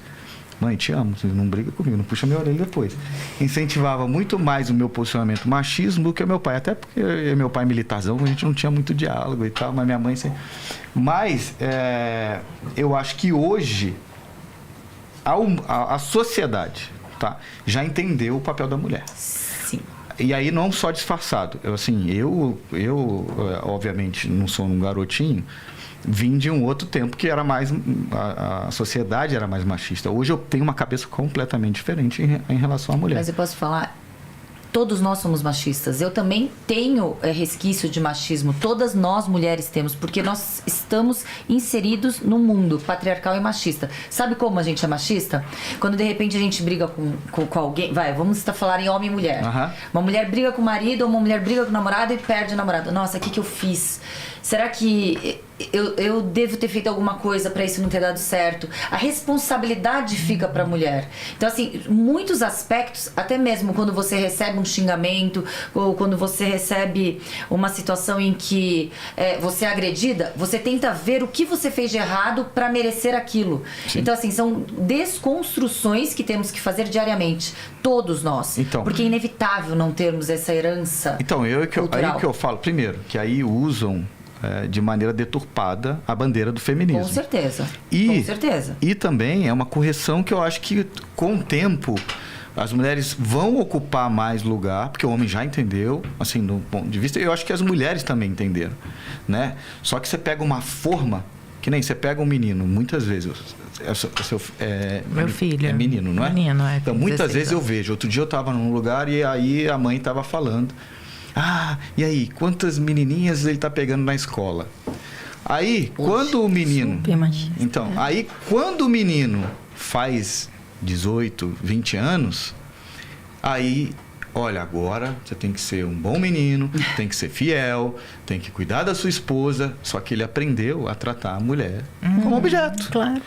Mãe, te amo, você não briga comigo, não puxa minha orelha depois. Incentivava muito mais o meu posicionamento machismo do que o meu pai. Até porque meu pai militarzão, a gente não tinha muito diálogo e tal, mas minha mãe... Mas eu acho que hoje a sociedade, tá, já entendeu o papel da mulher. Sim. E aí não só disfarçado. Eu obviamente não sou um garotinho, vim de um outro tempo que era mais... A sociedade era mais machista. Hoje eu tenho uma cabeça completamente diferente em relação à mulher. Mas eu posso falar... Todos nós somos machistas. Eu também tenho resquício de machismo. Todas nós mulheres temos, porque nós estamos inseridos no mundo patriarcal e machista. Sabe como a gente é machista? Quando de repente a gente briga com alguém... vamos falar em homem e mulher. Uma mulher briga com o marido, ou uma mulher briga com o namorado e perde o namorado. Nossa, o que eu fiz? Será que eu devo ter feito alguma coisa para isso não ter dado certo? A responsabilidade fica para a mulher. Então, assim, muitos aspectos, até mesmo quando você recebe um xingamento, ou quando você recebe uma situação em que você é agredida, você tenta ver o que você fez de errado para merecer aquilo. Sim. Então, assim, são desconstruções que temos que fazer diariamente. Todos nós. Então, porque é inevitável não termos essa herança cultural. Aí que eu falo, primeiro, que aí usam de maneira deturpada a bandeira do feminismo. Com certeza. Com certeza. E também é uma correção que eu acho que, com o tempo, as mulheres vão ocupar mais lugar, porque o homem já entendeu, assim, do ponto de vista, e eu acho que as mulheres também entenderam, né? Só que você pega uma forma, que nem você pega um menino, muitas vezes... Meu filho. É menino, não é? Menino, é. Então, muitas vezes eu vejo. Outro dia eu estava num lugar e aí a mãe estava falando. E aí, quantas menininhas ele está pegando na escola? Aí, quando o menino... Super machista. Então, aí, quando o menino faz 18, 20 anos, aí... Olha, agora você tem que ser um bom menino, tem que ser fiel, tem que cuidar da sua esposa. Só que ele aprendeu a tratar a mulher como objeto. Claro.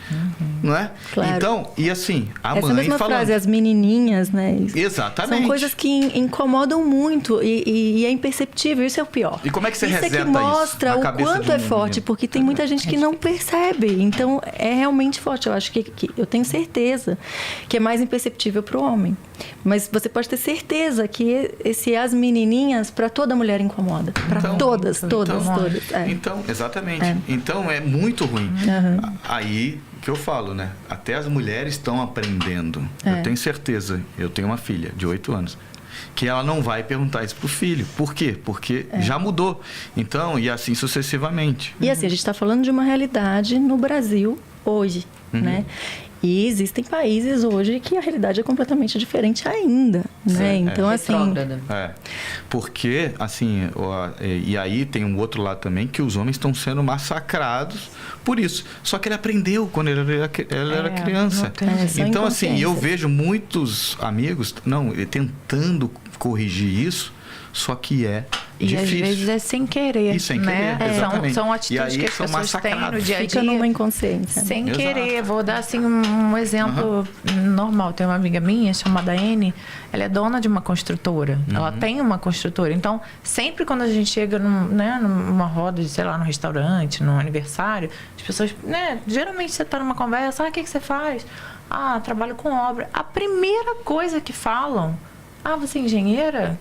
Não é? Claro. Então, e assim, a Essa mãe mesma falando... frase, as menininhas, né? Exatamente. São coisas que incomodam muito e é imperceptível, isso é o pior. E como é que você isso reseta é que mostra isso na o cabeça quanto de um é forte, menino? porque tem muita gente que não percebe. Então, é realmente forte. Eu acho que eu tenho certeza que é mais imperceptível para o homem. Mas você pode ter certeza que as menininhas, para toda mulher incomoda. Para todas. É. Então, exatamente. Então, é muito ruim. Aí, que eu falo, né? Até as mulheres estão aprendendo. Eu tenho certeza. Eu tenho uma filha de 8 anos. Que ela não vai perguntar isso pro filho. Por quê? Porque já mudou. Então, e assim sucessivamente. E assim, a gente está falando de uma realidade no Brasil hoje, né? E existem países hoje que a realidade é completamente diferente ainda, né? Então, assim... Porque, assim... E aí tem um outro lado também, que os homens estão sendo massacrados por isso. Só que ele aprendeu quando ele era criança. Então, assim, eu vejo muitos amigos tentando corrigir isso, só que é difícil. E às vezes é sem querer. E sem querer, exatamente. São atitudes que as pessoas têm no dia a dia. Fica numa inconsciência. Sem querer. Vou dar assim um exemplo normal. Tem uma amiga minha chamada Anne, ela é dona de uma construtora. Ela tem uma construtora. Então, sempre quando a gente chega numa roda, sei lá, no restaurante, num aniversário, as pessoas, geralmente você está numa conversa, o que você faz? Trabalho com obra. A primeira coisa que falam, você é engenheira?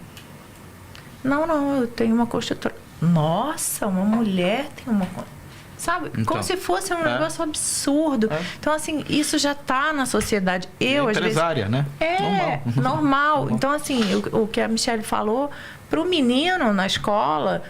Não, eu tenho uma construtora. Nossa, uma mulher tem uma... Sabe? Então, como se fosse um negócio absurdo. Então, assim, isso já está na sociedade. Empresária, às vezes... né? Normal. Então, assim, o que a Michelle falou, para o menino na escola,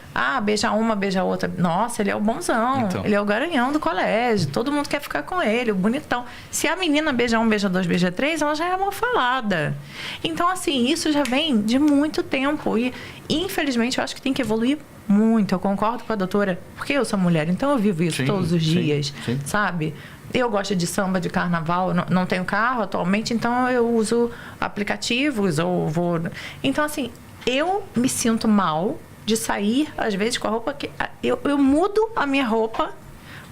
beija uma, beija a outra. Nossa, ele é o bonzão. Então. Ele é o garanhão do colégio. Todo mundo quer ficar com ele, o bonitão. Se a menina beija um, beija dois, beija três, ela já é mal falada. Então, assim, isso já vem de muito tempo. E, infelizmente, eu acho que tem que evoluir muito. Eu concordo com a doutora, porque eu sou mulher, então eu vivo isso todos os dias, sabe? Eu gosto de samba, de carnaval, não tenho carro atualmente, então eu uso aplicativos ou vou... Então, assim, eu me sinto mal de sair, às vezes, com a roupa que... Eu mudo a minha roupa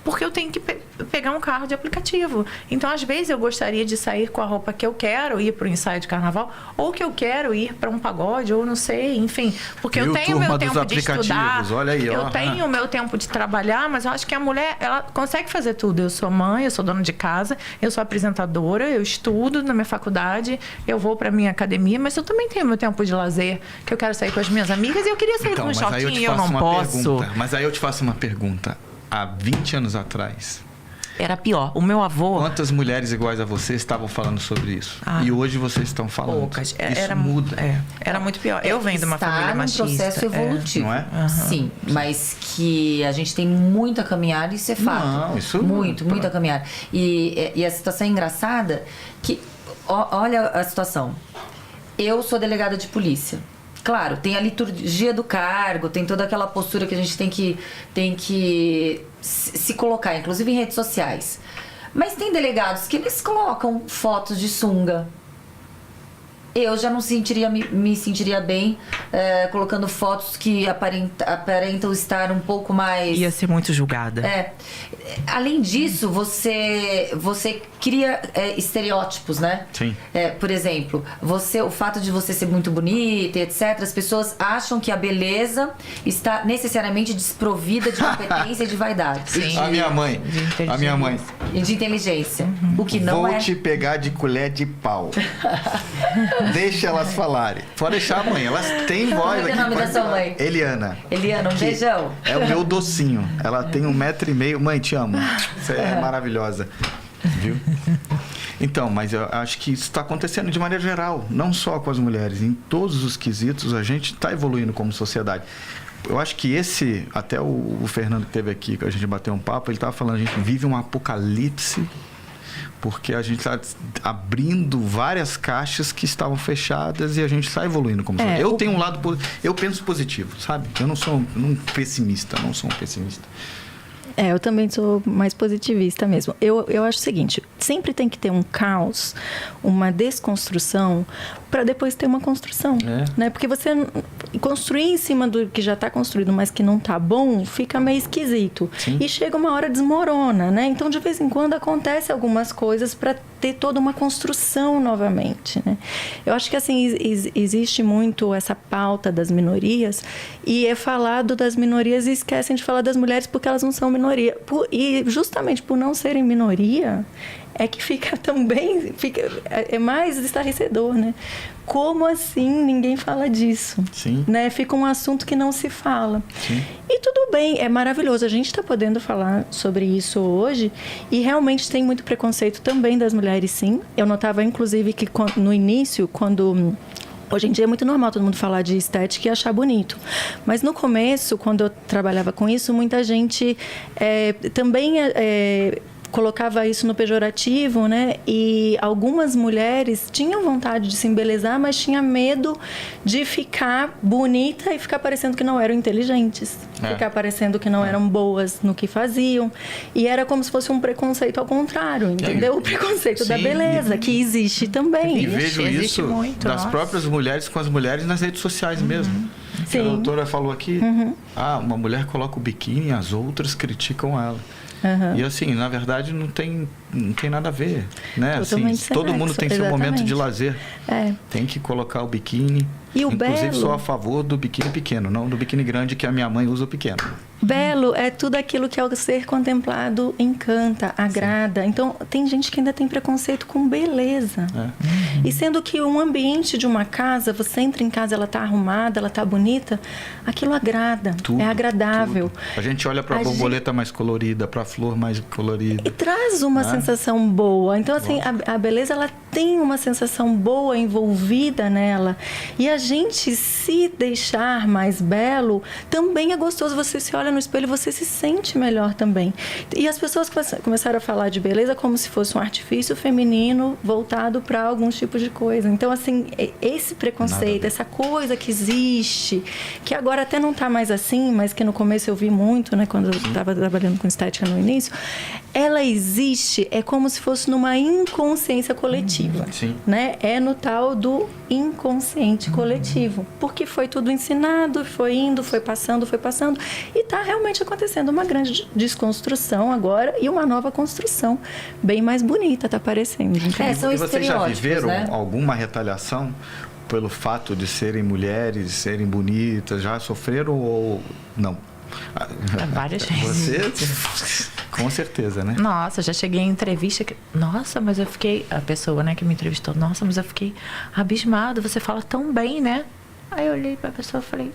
porque eu tenho que pegar um carro de aplicativo. Então, às vezes, eu gostaria de sair com a roupa que eu quero ir para o ensaio de carnaval, ou que eu quero ir para um pagode, ou não sei, enfim. Porque eu tenho o meu tempo de estudar, olha aí, eu tenho o meu tempo de trabalhar, mas eu acho que a mulher, ela consegue fazer tudo. Eu sou mãe, eu sou dona de casa, eu sou apresentadora, eu estudo na minha faculdade, eu vou para minha academia, mas eu também tenho meu tempo de lazer, que eu quero sair com as minhas amigas, e eu queria sair com um shortinho e eu não posso. Mas aí eu te faço uma pergunta. Há 20 anos atrás... Era pior. O meu avô... Quantas mulheres iguais a você estavam falando sobre isso? E hoje vocês estão falando. Poucas. Isso muda. Era muito pior. Eu venho de uma família machista. Está num processo evolutivo. Não é? Sim, mas que a gente tem muito a caminhar, isso é fato. Não, isso... Muito a caminhar. E a situação é engraçada que... Olha a situação. Eu sou delegada de polícia. Claro, tem a liturgia do cargo, tem toda aquela postura que a gente tem que se colocar, inclusive em redes sociais. Mas tem delegados que eles colocam fotos de sunga. Eu já não me sentiria bem colocando fotos que aparentam estar um pouco mais... Ia ser muito julgada. Além disso, você cria estereótipos, né? Sim. Por exemplo, o fato de você ser muito bonita, etc., as pessoas acham que a beleza está necessariamente desprovida de competência e de vaidade. Sim. A minha mãe. E de inteligência. O que não Vou te pegar de colher de pau. Deixa elas falarem. Pode deixar a mãe. Elas têm voz Qual é aqui. o nome da pode sua falar. mãe? Eliana. Eliana, um Que beijão. É o meu docinho. Ela tem 1,5 m. Mãe, te amo. Você é maravilhosa. Viu? Então, mas eu acho que isso está acontecendo de maneira geral, não só com as mulheres. Em todos os quesitos, a gente está evoluindo como sociedade. Eu acho que até o Fernando que esteve aqui, que a gente bateu um papo, ele estava falando, a gente vive um apocalipse, porque a gente está abrindo várias caixas que estavam fechadas e a gente está evoluindo como sociedade. Eu tenho um lado, eu penso positivo, sabe? Eu não sou um pessimista, não sou um pessimista. Eu também sou mais positivista mesmo. Eu acho o seguinte, sempre tem que ter um caos, uma desconstrução, para depois ter uma construção. Né? Porque você construir em cima do que já está construído, mas que não está bom, fica meio esquisito. Sim. E chega uma hora, desmorona, né? Então, de vez em quando, acontece algumas coisas para ter toda uma construção novamente, né? Eu acho que, assim, existe muito essa pauta das minorias e é falado das minorias e esquecem de falar das mulheres porque elas não são minoria. E justamente por não serem minoria, é que fica também... é mais estarrecedor, né? Como assim ninguém fala disso? Sim. Né? Fica um assunto que não se fala. Sim. E tudo bem, é maravilhoso. A gente está podendo falar sobre isso hoje e realmente tem muito preconceito também das mulheres, sim. Eu notava, inclusive, que no início, quando... Hoje em dia é muito normal todo mundo falar de estética e achar bonito. Mas no começo, quando eu trabalhava com isso, muita gente também... colocava isso no pejorativo, né? E algumas mulheres tinham vontade de se embelezar, mas tinha medo de ficar bonita e ficar parecendo que não eram inteligentes. Ficar parecendo que não eram boas no que faziam. E era como se fosse um preconceito ao contrário, entendeu? O preconceito da beleza, que existe também. E vejo isso muito, das próprias mulheres com as mulheres nas redes sociais mesmo. Sim. A doutora falou aqui, uma mulher coloca o biquíni e as outras criticam ela. E assim, na verdade, não tem nada a ver, né? Assim, todo mundo tem seu momento de lazer. Tem que colocar o biquíni. E o inclusive, belo... sou a favor do biquíni pequeno, não do biquíni grande que a minha mãe usa o pequeno. Belo é tudo aquilo que ao ser contemplado encanta, agrada. Sim. Então, tem gente que ainda tem preconceito com beleza. E sendo que um ambiente de uma casa, você entra em casa, ela está arrumada, ela está bonita, aquilo agrada, é agradável. Tudo. A gente olha para a borboleta mais colorida, para a flor mais colorida. E traz uma sensação boa. Então, assim, a beleza, ela tem uma sensação boa envolvida nela. E a gente se deixar mais belo, também é gostoso. Você se olha no espelho, você se sente melhor também. E as pessoas começaram a falar de beleza como se fosse um artifício feminino voltado para alguns tipos de coisa. Então, assim, esse preconceito, essa coisa que existe, que agora até não está mais assim, mas que no começo eu vi muito, né, quando eu estava trabalhando com estética no início, ela existe, é como se fosse numa inconsciência coletiva. Né? É no tal do inconsciente coletivo. Porque foi tudo ensinado, foi indo, foi passando. E está realmente acontecendo uma grande desconstrução agora e uma nova construção bem mais bonita, está aparecendo. São e vocês já viveram, né, alguma retaliação pelo fato de serem mulheres, de serem bonitas? Já sofreram ou não? Várias vezes. Você, com certeza, né? Nossa, já cheguei em entrevista nossa, mas eu fiquei... A pessoa, né, que me entrevistou, nossa, mas eu fiquei abismada, você fala tão bem, né? Aí eu olhei pra pessoa e falei,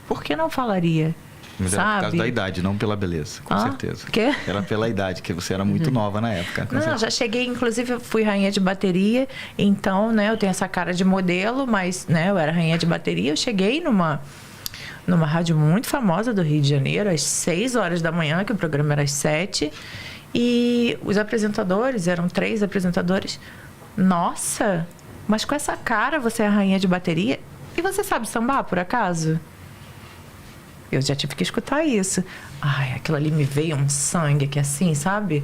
por que não falaria? Mas era por causa da idade, não pela beleza, com certeza. Quê? Era pela idade, que você era muito nova na época. Não, já cheguei, inclusive, eu fui rainha de bateria, então, né, eu tenho essa cara de modelo, mas, né, eu era rainha de bateria, eu cheguei numa rádio muito famosa do Rio de Janeiro, às 6 horas da manhã, que o programa era às 7. E os apresentadores, eram 3 apresentadores. Nossa, mas com essa cara você é a rainha de bateria? E você sabe sambar, por acaso? Eu já tive que escutar isso. Ai, aquilo ali me veio um sangue aqui assim, sabe?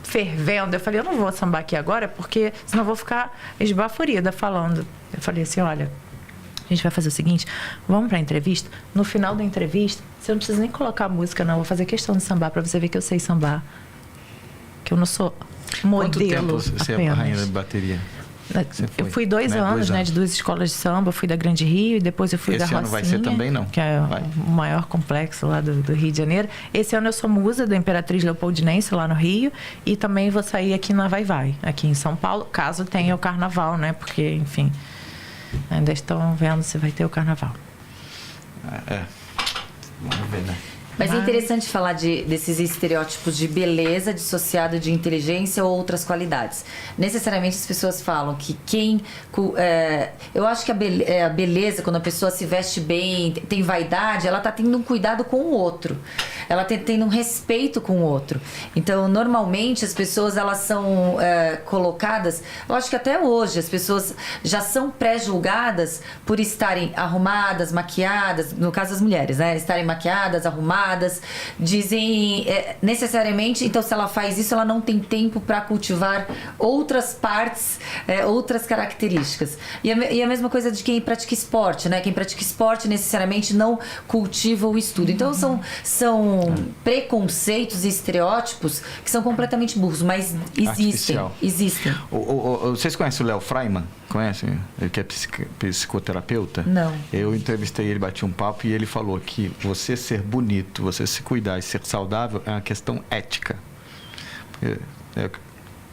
Fervendo. Eu falei, eu não vou sambar aqui agora, porque senão eu vou ficar esbaforida falando. Eu falei assim, olha... A gente vai fazer o seguinte, vamos pra entrevista. No final da entrevista, você não precisa nem colocar a música, não. Eu vou fazer questão de sambar pra você ver que eu sei sambar. Que eu não sou modelo. Quanto tempo você é a rainha da bateria? Eu fui 2 anos, né? De 2 escolas de samba. Eu fui da Grande Rio e depois eu fui da Rocinha. Esse ano vai ser também, não? Que é o maior complexo lá do Rio de Janeiro. Esse ano eu sou musa da Imperatriz Leopoldinense lá no Rio. E também vou sair aqui na Vai Vai, aqui em São Paulo, caso tenha o carnaval, né? Porque, enfim... Ainda estão vendo se vai ter o carnaval. Vamos ver, né? Mas é interessante falar desses estereótipos de beleza dissociado de inteligência ou outras qualidades. Necessariamente as pessoas falam que eu acho que a beleza, quando a pessoa se veste bem, tem vaidade, ela está tendo um cuidado com o outro. Ela está tendo um respeito com o outro. Então, normalmente, as pessoas elas são colocadas... Eu acho que até hoje as pessoas já são pré-julgadas por estarem arrumadas, maquiadas, no caso das mulheres, né? Estarem maquiadas, arrumadas, dizem necessariamente, então se ela faz isso, ela não tem tempo para cultivar outras partes, outras características. E a mesma coisa de quem pratica esporte, né? Quem pratica esporte necessariamente não cultiva o estudo. Então são preconceitos e estereótipos que são completamente burros, mas existem. Vocês conhecem o Léo Freiman? Conhecem? Ele que é psicoterapeuta? Não. Eu entrevistei ele, bati um papo e ele falou que você ser bonito, você se cuidar e ser saudável é uma questão ética. É o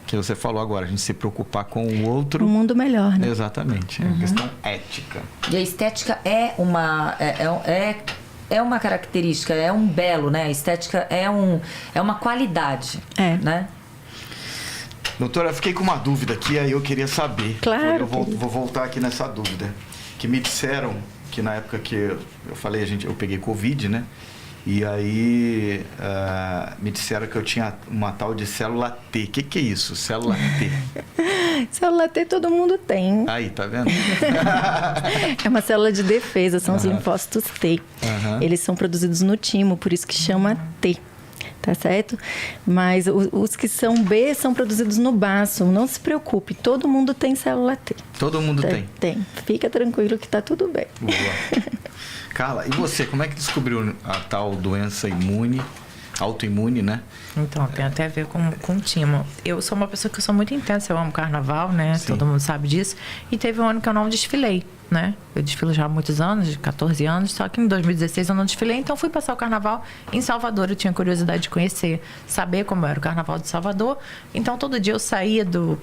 que você falou agora, a gente se preocupar com o outro. Um mundo melhor, né? Exatamente, é uma questão ética. E a estética é uma característica, é um belo, né? A estética é uma qualidade, né? Doutora, eu fiquei com uma dúvida aqui, aí eu queria saber. Claro. Eu vou voltar aqui nessa dúvida. Que me disseram que na época que eu falei, eu peguei Covid, né? E aí me disseram que eu tinha uma tal de célula T. O que é isso, célula T? Célula T todo mundo tem. Aí, tá vendo? É uma célula de defesa, são os linfócitos T. Eles são produzidos no timo, por isso que chama T. Tá certo? Mas os que são B são produzidos no baço. Não se preocupe, todo mundo tem célula T. Todo mundo tem? Tem. Fica tranquilo que tá tudo bem. Boa. Carla, e você, como é que descobriu a tal doença autoimune, né? Então, tem até a ver com o timo. Eu sou uma pessoa que eu sou muito intensa, eu amo carnaval, né? Sim. Todo mundo sabe disso. E teve um ano que eu não desfilei, né? Eu desfilo já há muitos anos, 14 anos, só que em 2016 eu não desfilei, então fui passar o carnaval em Salvador. Eu tinha curiosidade de conhecer, saber como era o carnaval de Salvador. Então, todo dia eu saía do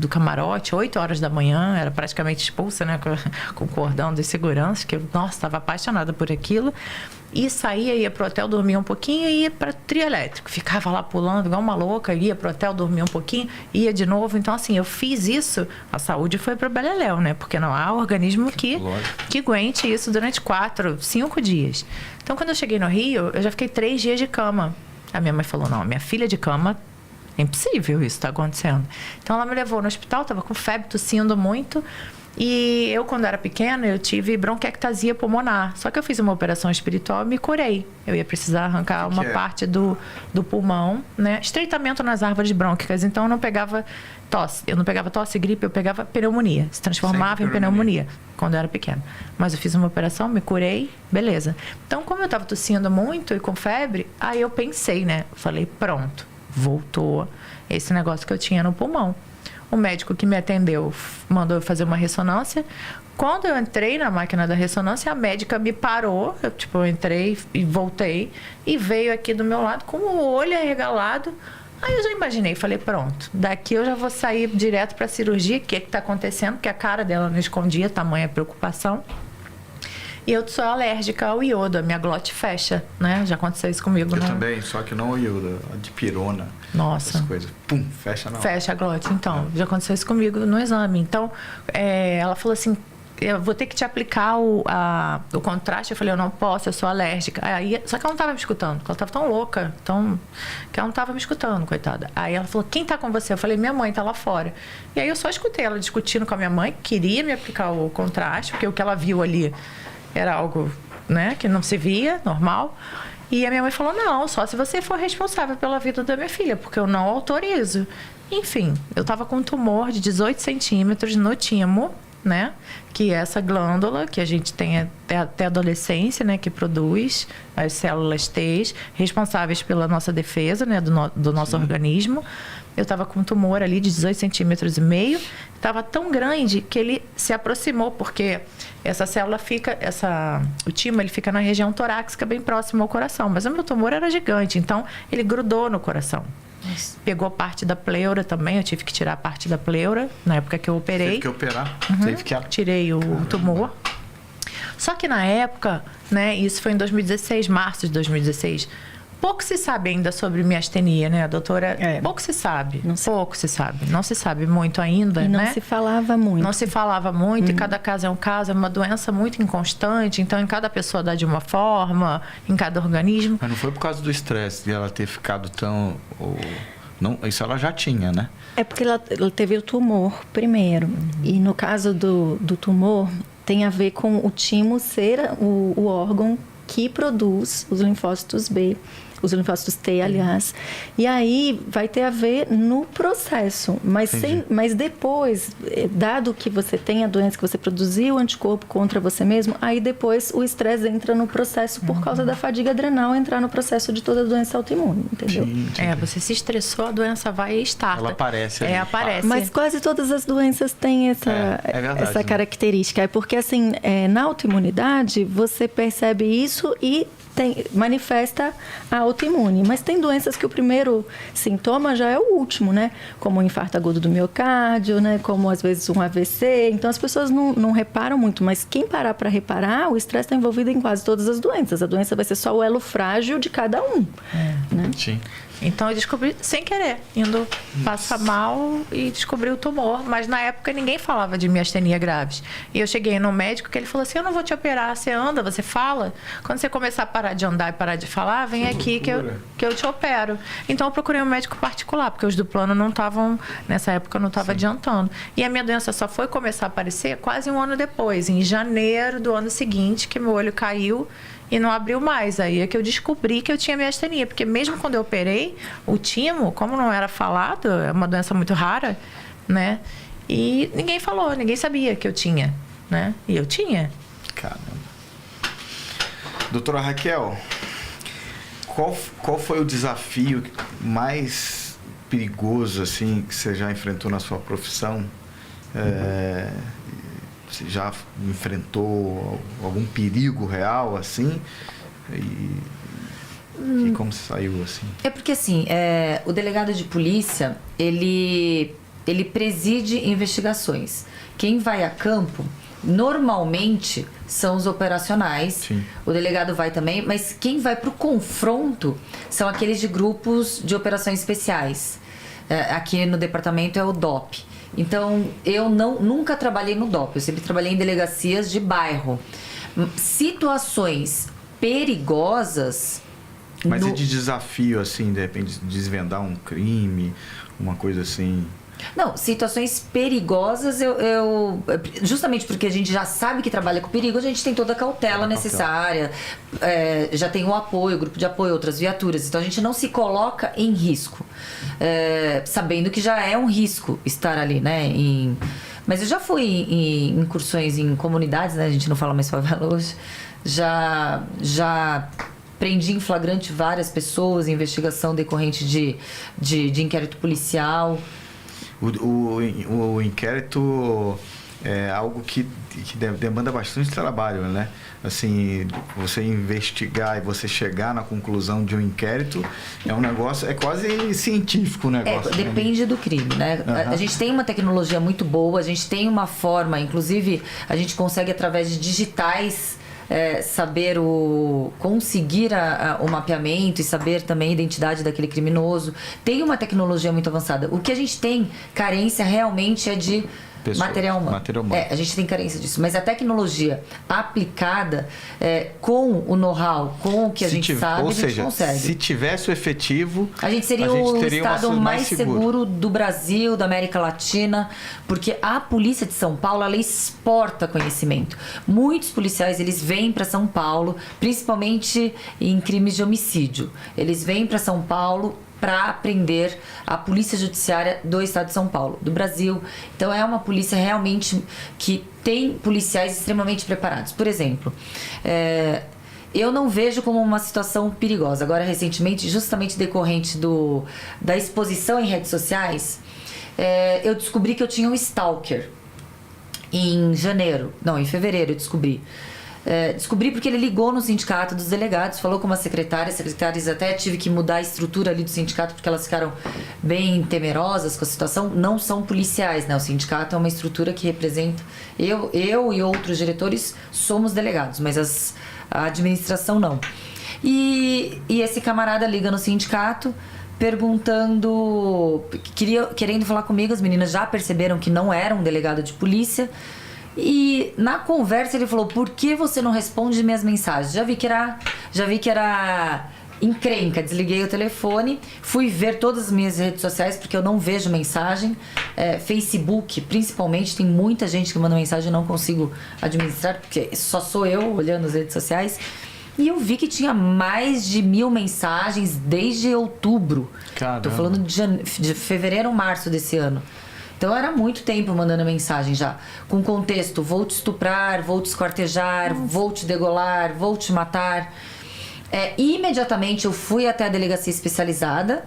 camarote, 8 horas da manhã, era praticamente expulsa, né? Com o cordão de segurança, que eu, nossa, estava apaixonada por aquilo. E saía, ia pro hotel, dormia um pouquinho e ia para trio elétrico. Ficava lá pulando igual uma louca, ia pro hotel, dormia um pouquinho, ia de novo. Então, assim, eu fiz isso, a saúde foi pro beleléu, né? Porque não há organismo que aguente isso durante 4, 5 dias. Então, quando eu cheguei no Rio, eu já fiquei 3 dias de cama. A minha mãe falou, não, minha filha de cama, é impossível isso tá acontecendo. Então, ela me levou no hospital, tava com febre, tossindo muito. E eu, quando era pequena, eu tive bronquiectasia pulmonar. Só que eu fiz uma operação espiritual e me curei. Eu ia precisar arrancar uma parte do pulmão, né? Estreitamento nas árvores brônquicas. Então, eu não pegava tosse. Eu não pegava tosse e gripe, eu pegava pneumonia. Se transformava em pneumonia quando eu era pequena. Mas eu fiz uma operação, me curei, beleza. Então, como eu estava tossindo muito e com febre, aí eu pensei, né? Falei, pronto, voltou esse negócio que eu tinha no pulmão. O médico que me atendeu mandou eu fazer uma ressonância. Quando eu entrei na máquina da ressonância, a médica me parou. Eu entrei e voltei. E veio aqui do meu lado com o olho arregalado. Aí eu já imaginei, falei, pronto. Daqui eu já vou sair direto para a cirurgia. O que está acontecendo? Porque a cara dela não escondia, tamanha preocupação. E eu sou alérgica ao iodo, a minha glote fecha, né? Já aconteceu isso comigo. Eu também, só que não o iodo, a dipirona. Nossa. Essas coisas. Pum, fecha na hora. Fecha a glote, então. Já aconteceu isso comigo no exame. Então, ela falou assim, eu vou ter que te aplicar o contraste. Eu falei, eu não posso, eu sou alérgica. Aí, só que ela não estava me escutando, porque ela estava tão louca, que ela não estava me escutando, coitada. Aí ela falou, quem está com você? Eu falei, minha mãe está lá fora. E aí eu só escutei ela discutindo com a minha mãe, que queria me aplicar o contraste, porque o que ela viu ali era algo, né, que não se via, normal. E a minha mãe falou, não, só se você for responsável pela vida da minha filha, porque eu não autorizo. Enfim, eu estava com um tumor de 18 centímetros no timo, né, que é essa glândula que a gente tem até a adolescência, né, que produz as células T, responsáveis pela nossa defesa, né, do nosso organismo. Eu estava com um tumor ali de 18 centímetros e meio. Estava tão grande que ele se aproximou, porque essa célula fica, o timo, ele fica na região torácica, bem próximo ao coração. Mas o meu tumor era gigante, então ele grudou no coração. Pegou parte da pleura também, eu tive que tirar parte da pleura na época que eu operei. Teve que operar? Teve que... Tirei o tumor. Só que na época, né, isso foi em 2016, março de 2016, pouco se sabe ainda sobre miastenia, né, doutora? Pouco se sabe. Pouco se sabe. Não se sabe muito ainda, e não né? se falava muito. Não se falava muito, e cada caso é um caso, é uma doença muito inconstante, então em cada pessoa dá de uma forma, em cada organismo. Mas não foi por causa do estresse de ela ter ficado tão... Não, isso ela já tinha, né? É porque ela teve o tumor primeiro. E no caso do tumor, tem a ver com o timo ser o órgão que produz os linfócitos B, os linfócitos T, aliás. E aí vai ter a ver no processo. Mas depois, dado que você tem a doença, que você produziu o anticorpo contra você mesmo, aí depois o estresse entra no processo por causa da fadiga adrenal, entrar no processo de toda a doença autoimune, entendeu? Você se estressou, a doença vai e starta. Ela aparece ali. Aparece. Mas quase todas as doenças têm essa característica. É porque, assim, na autoimunidade, você percebe isso e manifesta a autoimune. Mas tem doenças que o primeiro sintoma já é o último, né? Como o infarto agudo do miocárdio, né? Como, às vezes, um AVC. Então, as pessoas não reparam muito. Mas quem parar para reparar, o estresse está envolvido em quase todas as doenças. A doença vai ser só o elo frágil de cada um. Né? Sim. Então eu descobri sem querer, indo passar mal e descobri o tumor. Mas na época ninguém falava de miastenia graves. E eu cheguei num médico que ele falou assim: eu não vou te operar, você anda, você fala. Quando você começar a parar de andar e parar de falar, vem aqui que eu te opero. Então eu procurei um médico particular, porque os do plano não estavam, nessa época não estava adiantando. E a minha doença só foi começar a aparecer quase um ano depois, em janeiro do ano seguinte, que meu olho caiu e não abriu mais. Aí é que eu descobri que eu tinha miastenia, porque mesmo quando eu operei, o timo, como não era falado, é uma doença muito rara, né? E ninguém falou, ninguém sabia que eu tinha, né? E eu tinha. Caramba. Doutora Raquel, qual foi o desafio mais perigoso, assim, que você já enfrentou na sua profissão? Você já enfrentou algum perigo real, assim? E como você saiu, assim? É porque, assim, o delegado de polícia, ele preside investigações. Quem vai a campo, normalmente, são os operacionais. Sim. O delegado vai também, mas quem vai para o confronto são aqueles de grupos de operações especiais. Aqui no departamento é o DOP. Então, eu nunca trabalhei no DOP, eu sempre trabalhei em delegacias de bairro. Situações perigosas... Mas e de desafio, assim, de repente, desvendar um crime, uma coisa assim... Não, situações perigosas, justamente porque a gente já sabe que trabalha com perigo, a gente tem toda a cautela necessária, já tem o apoio, o grupo de apoio, outras viaturas, então a gente não se coloca em risco, sabendo que já é um risco estar ali, né? Mas eu já fui em incursões em comunidades, né? A gente não fala mais favela hoje, já prendi em flagrante várias pessoas, investigação decorrente de inquérito policial. O inquérito é algo que demanda bastante trabalho, né? Assim, você investigar e você chegar na conclusão de um inquérito é um negócio, é quase científico o negócio. Depende do crime, né? Uhum. A gente tem uma tecnologia muito boa, a gente tem uma forma, inclusive a gente consegue através de digitais saber conseguir o mapeamento e saber também a identidade daquele criminoso. Tem uma tecnologia muito avançada. O que a gente tem carência realmente é de material humano. A gente tem carência disso. Mas a tecnologia aplicada com o know-how, com o que a gente sabe, a gente consegue. Se tivesse o efetivo, a gente seria o estado mais seguro do Brasil, da América Latina, porque a polícia de São Paulo, ela exporta conhecimento. Muitos policiais, eles vêm para São Paulo, principalmente em crimes de homicídio. Eles vêm para São Paulo para aprender a polícia judiciária do estado de São Paulo, do Brasil. Então é uma polícia realmente que tem policiais extremamente preparados. Por exemplo, eu não vejo como uma situação perigosa. Agora, recentemente, justamente decorrente da exposição em redes sociais, eu descobri que eu tinha um stalker. Em fevereiro eu descobri. Descobri porque ele ligou no sindicato dos delegados, falou com uma secretária, as secretárias até tive que mudar a estrutura ali do sindicato porque elas ficaram bem temerosas com a situação. Não são policiais, né? O sindicato é uma estrutura que representa... Eu e outros diretores somos delegados, mas a administração não. E esse camarada liga no sindicato perguntando... querendo falar comigo, as meninas já perceberam que não era um delegado de polícia. E na conversa ele falou: por que você não responde minhas mensagens? Já vi que era encrenca. Desliguei o telefone, fui ver todas as minhas redes sociais, porque eu não vejo mensagem. Facebook, principalmente, tem muita gente que manda mensagem e não consigo administrar, porque só sou eu olhando as redes sociais. E eu vi que tinha mais de 1000 mensagens desde outubro. Caramba. Tô falando de fevereiro, março desse ano. Então era muito tempo mandando mensagem já. Com contexto: vou te estuprar, vou te esquartejar, vou te degolar, vou te matar. Imediatamente eu fui até a delegacia especializada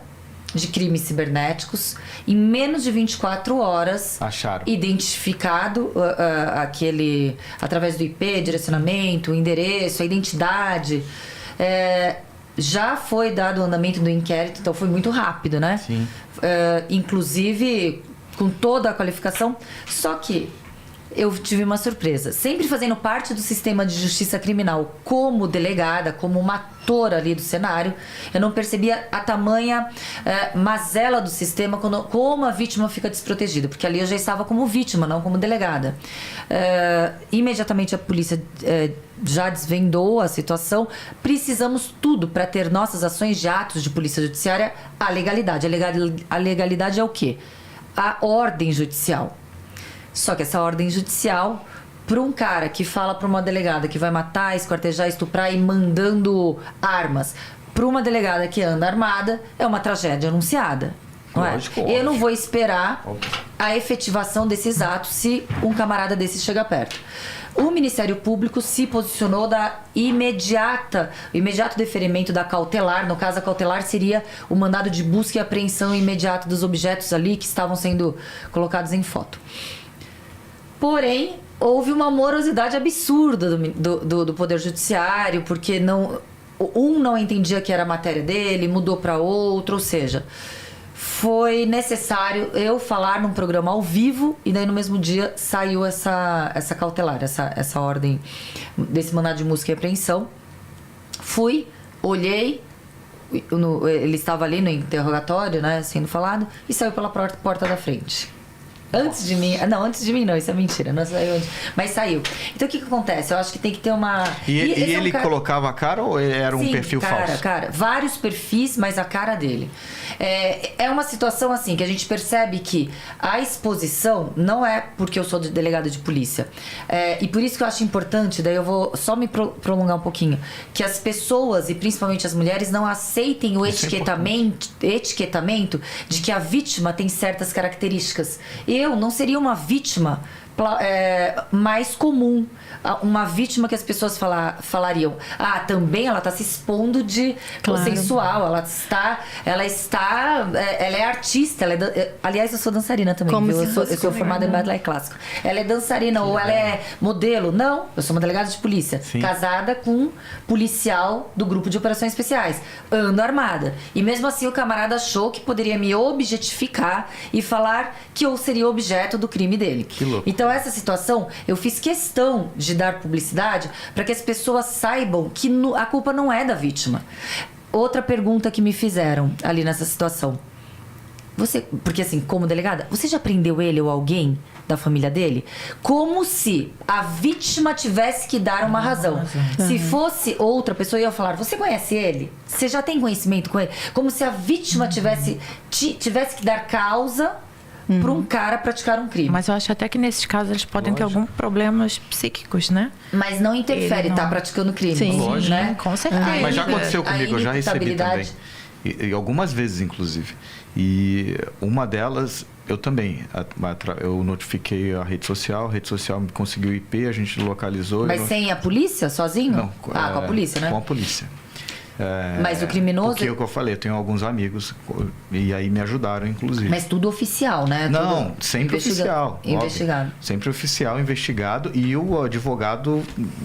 de crimes cibernéticos. Em menos de 24 horas, acharam. Identificado aquele, através do IP, direcionamento, o endereço, a identidade. Já foi dado o andamento do inquérito, então foi muito rápido, né? Sim. Inclusive com toda a qualificação. Só que eu tive uma surpresa. Sempre fazendo parte do sistema de justiça criminal como delegada, como uma ator ali do cenário, eu não percebia a tamanha mazela do sistema, como a vítima fica desprotegida. Porque ali eu já estava como vítima, não como delegada. Imediatamente a polícia já desvendou a situação. Precisamos tudo para ter nossas ações de atos de polícia judiciária a legalidade. A legalidade é o quê? A ordem judicial. Só que essa ordem judicial, para um cara que fala para uma delegada que vai matar, esquartejar, estuprar e mandando armas, para uma delegada que anda armada, é uma tragédia anunciada. Não é? Lógico, Eu não vou esperar a efetivação desses atos se um camarada desse chegar perto. O Ministério Público se posicionou da imediato deferimento da cautelar. No caso, a cautelar seria o mandado de busca e apreensão imediata dos objetos ali que estavam sendo colocados em foto. Porém, houve uma morosidade absurda do Poder Judiciário, porque não entendia que era a matéria dele, mudou para outro, ou seja... Foi necessário eu falar num programa ao vivo e daí no mesmo dia saiu essa cautelar, essa ordem desse mandado de busca e apreensão. Fui, olhei, ele estava ali no interrogatório, né, sendo falado, e saiu pela porta da frente. Antes de mim não, isso é mentira, não saiu antes, mas saiu. Então o que acontece? Eu acho que tem que ter uma... E ele colocava a cara ou era um perfil falso? Cara, vários perfis, mas a cara dele. É uma situação assim, que a gente percebe que a exposição não é porque eu sou delegada de polícia. E por isso que eu acho importante, daí eu vou só me prolongar um pouquinho, que as pessoas, e principalmente as mulheres, não aceitem o etiquetamento de que a vítima tem certas características. Eu não seria uma vítima mais comum, uma vítima que as pessoas falariam: também ela está se expondo de consensual, ela é artista, aliás, eu sou dançarina também, eu sou formada em balé clássico. Ela é dançarina ou ela é modelo? Não, eu sou uma delegada de polícia. Sim. Casada com um policial do grupo de operações especiais, ando armada, e mesmo assim o camarada achou que poderia me objetificar e falar que eu seria objeto do crime dele. Que louco. Então essa situação, eu fiz questão de dar publicidade para que as pessoas saibam que a culpa não é da vítima. Outra pergunta que me fizeram ali nessa situação: porque assim, como delegada, você já prendeu ele ou alguém da família dele? Como se a vítima tivesse que dar uma razão. Se fosse outra pessoa, eu ia falar: você conhece ele? Você já tem conhecimento com ele? Como se a vítima tivesse que dar causa para um cara praticar um crime. Mas eu acho até que nesses casos eles podem ter alguns problemas psíquicos, né? Mas não interfere, tá praticando crime. Sim, lógico, né? Com certeza. Mas já aconteceu comigo, eu já recebi também. E algumas vezes, inclusive. E uma delas, eu também. Eu notifiquei a rede social me conseguiu o IP, a gente localizou. Mas sem a polícia, sozinho? Não. Com a polícia, né? Com a polícia. Mas o criminoso... Porque é o que eu falei, eu tenho alguns amigos e aí me ajudaram, inclusive. Mas tudo oficial, né? Não, tudo sempre oficial. Investigado. Óbvio. Sempre oficial, investigado. E o advogado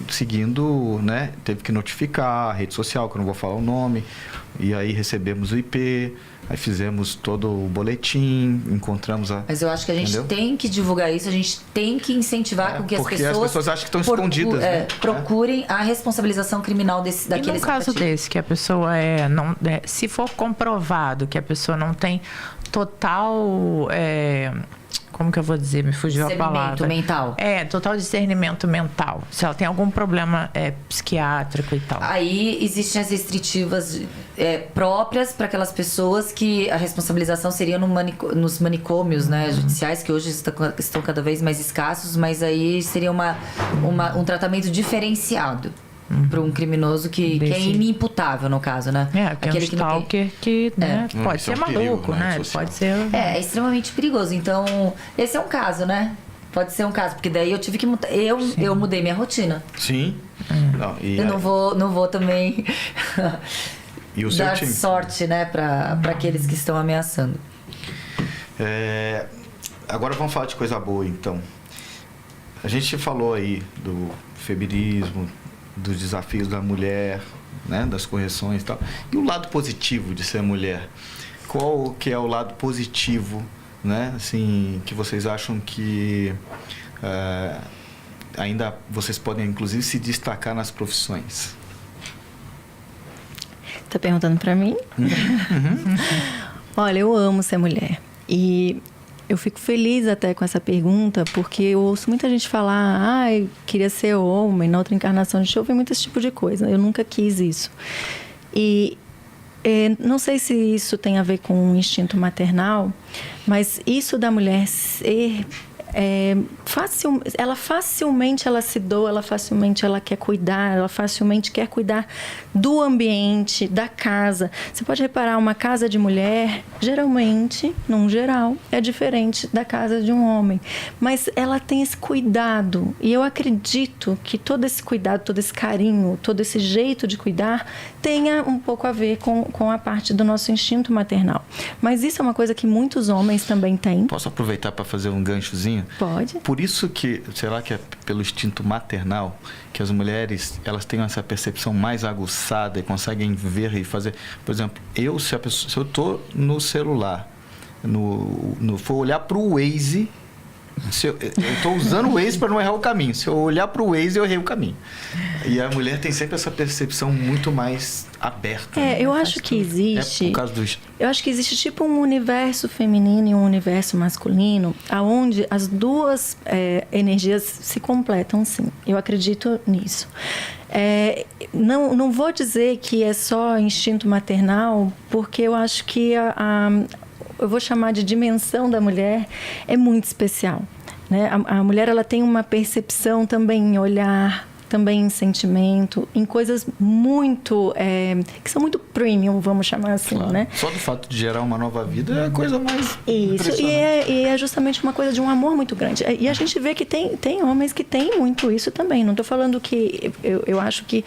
seguindo, né? Teve que notificar a rede social, que eu não vou falar o nome. E aí recebemos o IP, aí fizemos todo o boletim, encontramos a... Mas eu acho que a gente Entendeu? tem que divulgar isso, a gente tem que incentivar com que porque as pessoas acham que estão escondidas, né? procurem a responsabilização criminal E daqueles no caso desse, que a pessoa se for comprovado que a pessoa não tem total... como que eu vou dizer? Me fugiu a palavra. Discernimento mental. Total discernimento mental. Se ela tem algum problema psiquiátrico e tal. Aí existem as restritivas próprias para aquelas pessoas que a responsabilização seria nos manicômios, né, judiciais, que hoje estão cada vez mais escassos, mas aí seria um tratamento diferenciado para um criminoso que é inimputável, no caso, né? Porque aquele stalker que né, pode ser maluco, né? Pode ser... É extremamente perigoso. Então, esse é um caso, né? Pode ser um caso, porque daí eu tive que mudar. Eu mudei minha rotina. Sim. Não, eu não vou também e o seu dar time? sorte, né, para aqueles que estão ameaçando. Agora vamos falar de coisa boa, então. A gente falou aí do feminismo, dos desafios da mulher, né, das correções e tal. E o lado positivo de ser mulher? Qual que é o lado positivo, né, assim, que vocês acham que ainda vocês podem, inclusive, se destacar nas profissões? Tá perguntando para mim? Olha, eu amo ser mulher. E eu fico feliz até com essa pergunta, porque eu ouço muita gente falar, eu queria ser homem, na outra encarnação. A gente ouve muito esse tipo de coisa. Eu nunca quis isso. E não sei se isso tem a ver com o instinto maternal, mas isso da mulher ser... ela facilmente ela se doa, ela facilmente ela quer cuidar, ela facilmente quer cuidar do ambiente, da casa. Você pode reparar, uma casa de mulher, geralmente, num geral, é diferente da casa de um homem. Mas ela tem esse cuidado, e eu acredito que todo esse cuidado, todo esse carinho, todo esse jeito de cuidar tenha um pouco a ver com a parte do nosso instinto maternal. Mas isso é uma coisa que muitos homens também têm. Posso aproveitar para fazer um ganchozinho? Pode. Por isso que, será que é pelo instinto maternal que as mulheres, elas têm essa percepção mais aguçada e conseguem ver e fazer... Por exemplo, se eu tô no celular, for olhar para o Waze, eu estou usando o Waze para não errar o caminho. Se eu olhar para o Waze, eu errei o caminho. E a mulher tem sempre essa percepção muito mais aberta. Eu acho que existe... por causa Eu acho que existe tipo um universo feminino e um universo masculino, aonde as duas energias se completam, sim. Eu acredito nisso. Não vou dizer que é só instinto maternal, porque eu acho que eu vou chamar de dimensão da mulher, é muito especial, né? A mulher, ela tem uma percepção também em olhar, também em sentimento, em coisas muito... que são muito premium, vamos chamar assim, claro. Né? Só do fato de gerar uma nova vida é a coisa mais Isso, e é justamente uma coisa de um amor muito grande. E a gente vê que tem homens que têm muito isso também. Não estou falando que... Eu acho que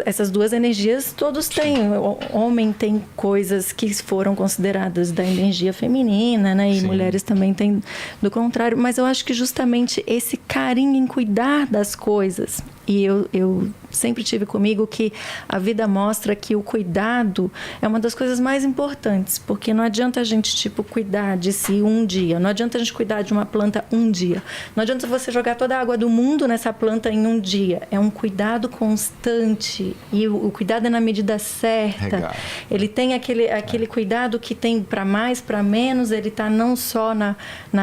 essas duas energias todos têm. O homem tem coisas que foram consideradas da energia feminina, né? E sim, mulheres também têm do contrário. Mas eu acho que justamente esse carinho em cuidar das coisas... E eu sempre tive comigo que a vida mostra que o cuidado é uma das coisas mais importantes, porque não adianta a gente, cuidar de si um dia, não adianta a gente cuidar de uma planta um dia, não adianta você jogar toda a água do mundo nessa planta em um dia, é um cuidado constante, e o cuidado é na medida certa. Legal. Ele tem aquele cuidado que tem para mais, para menos, ele está não só na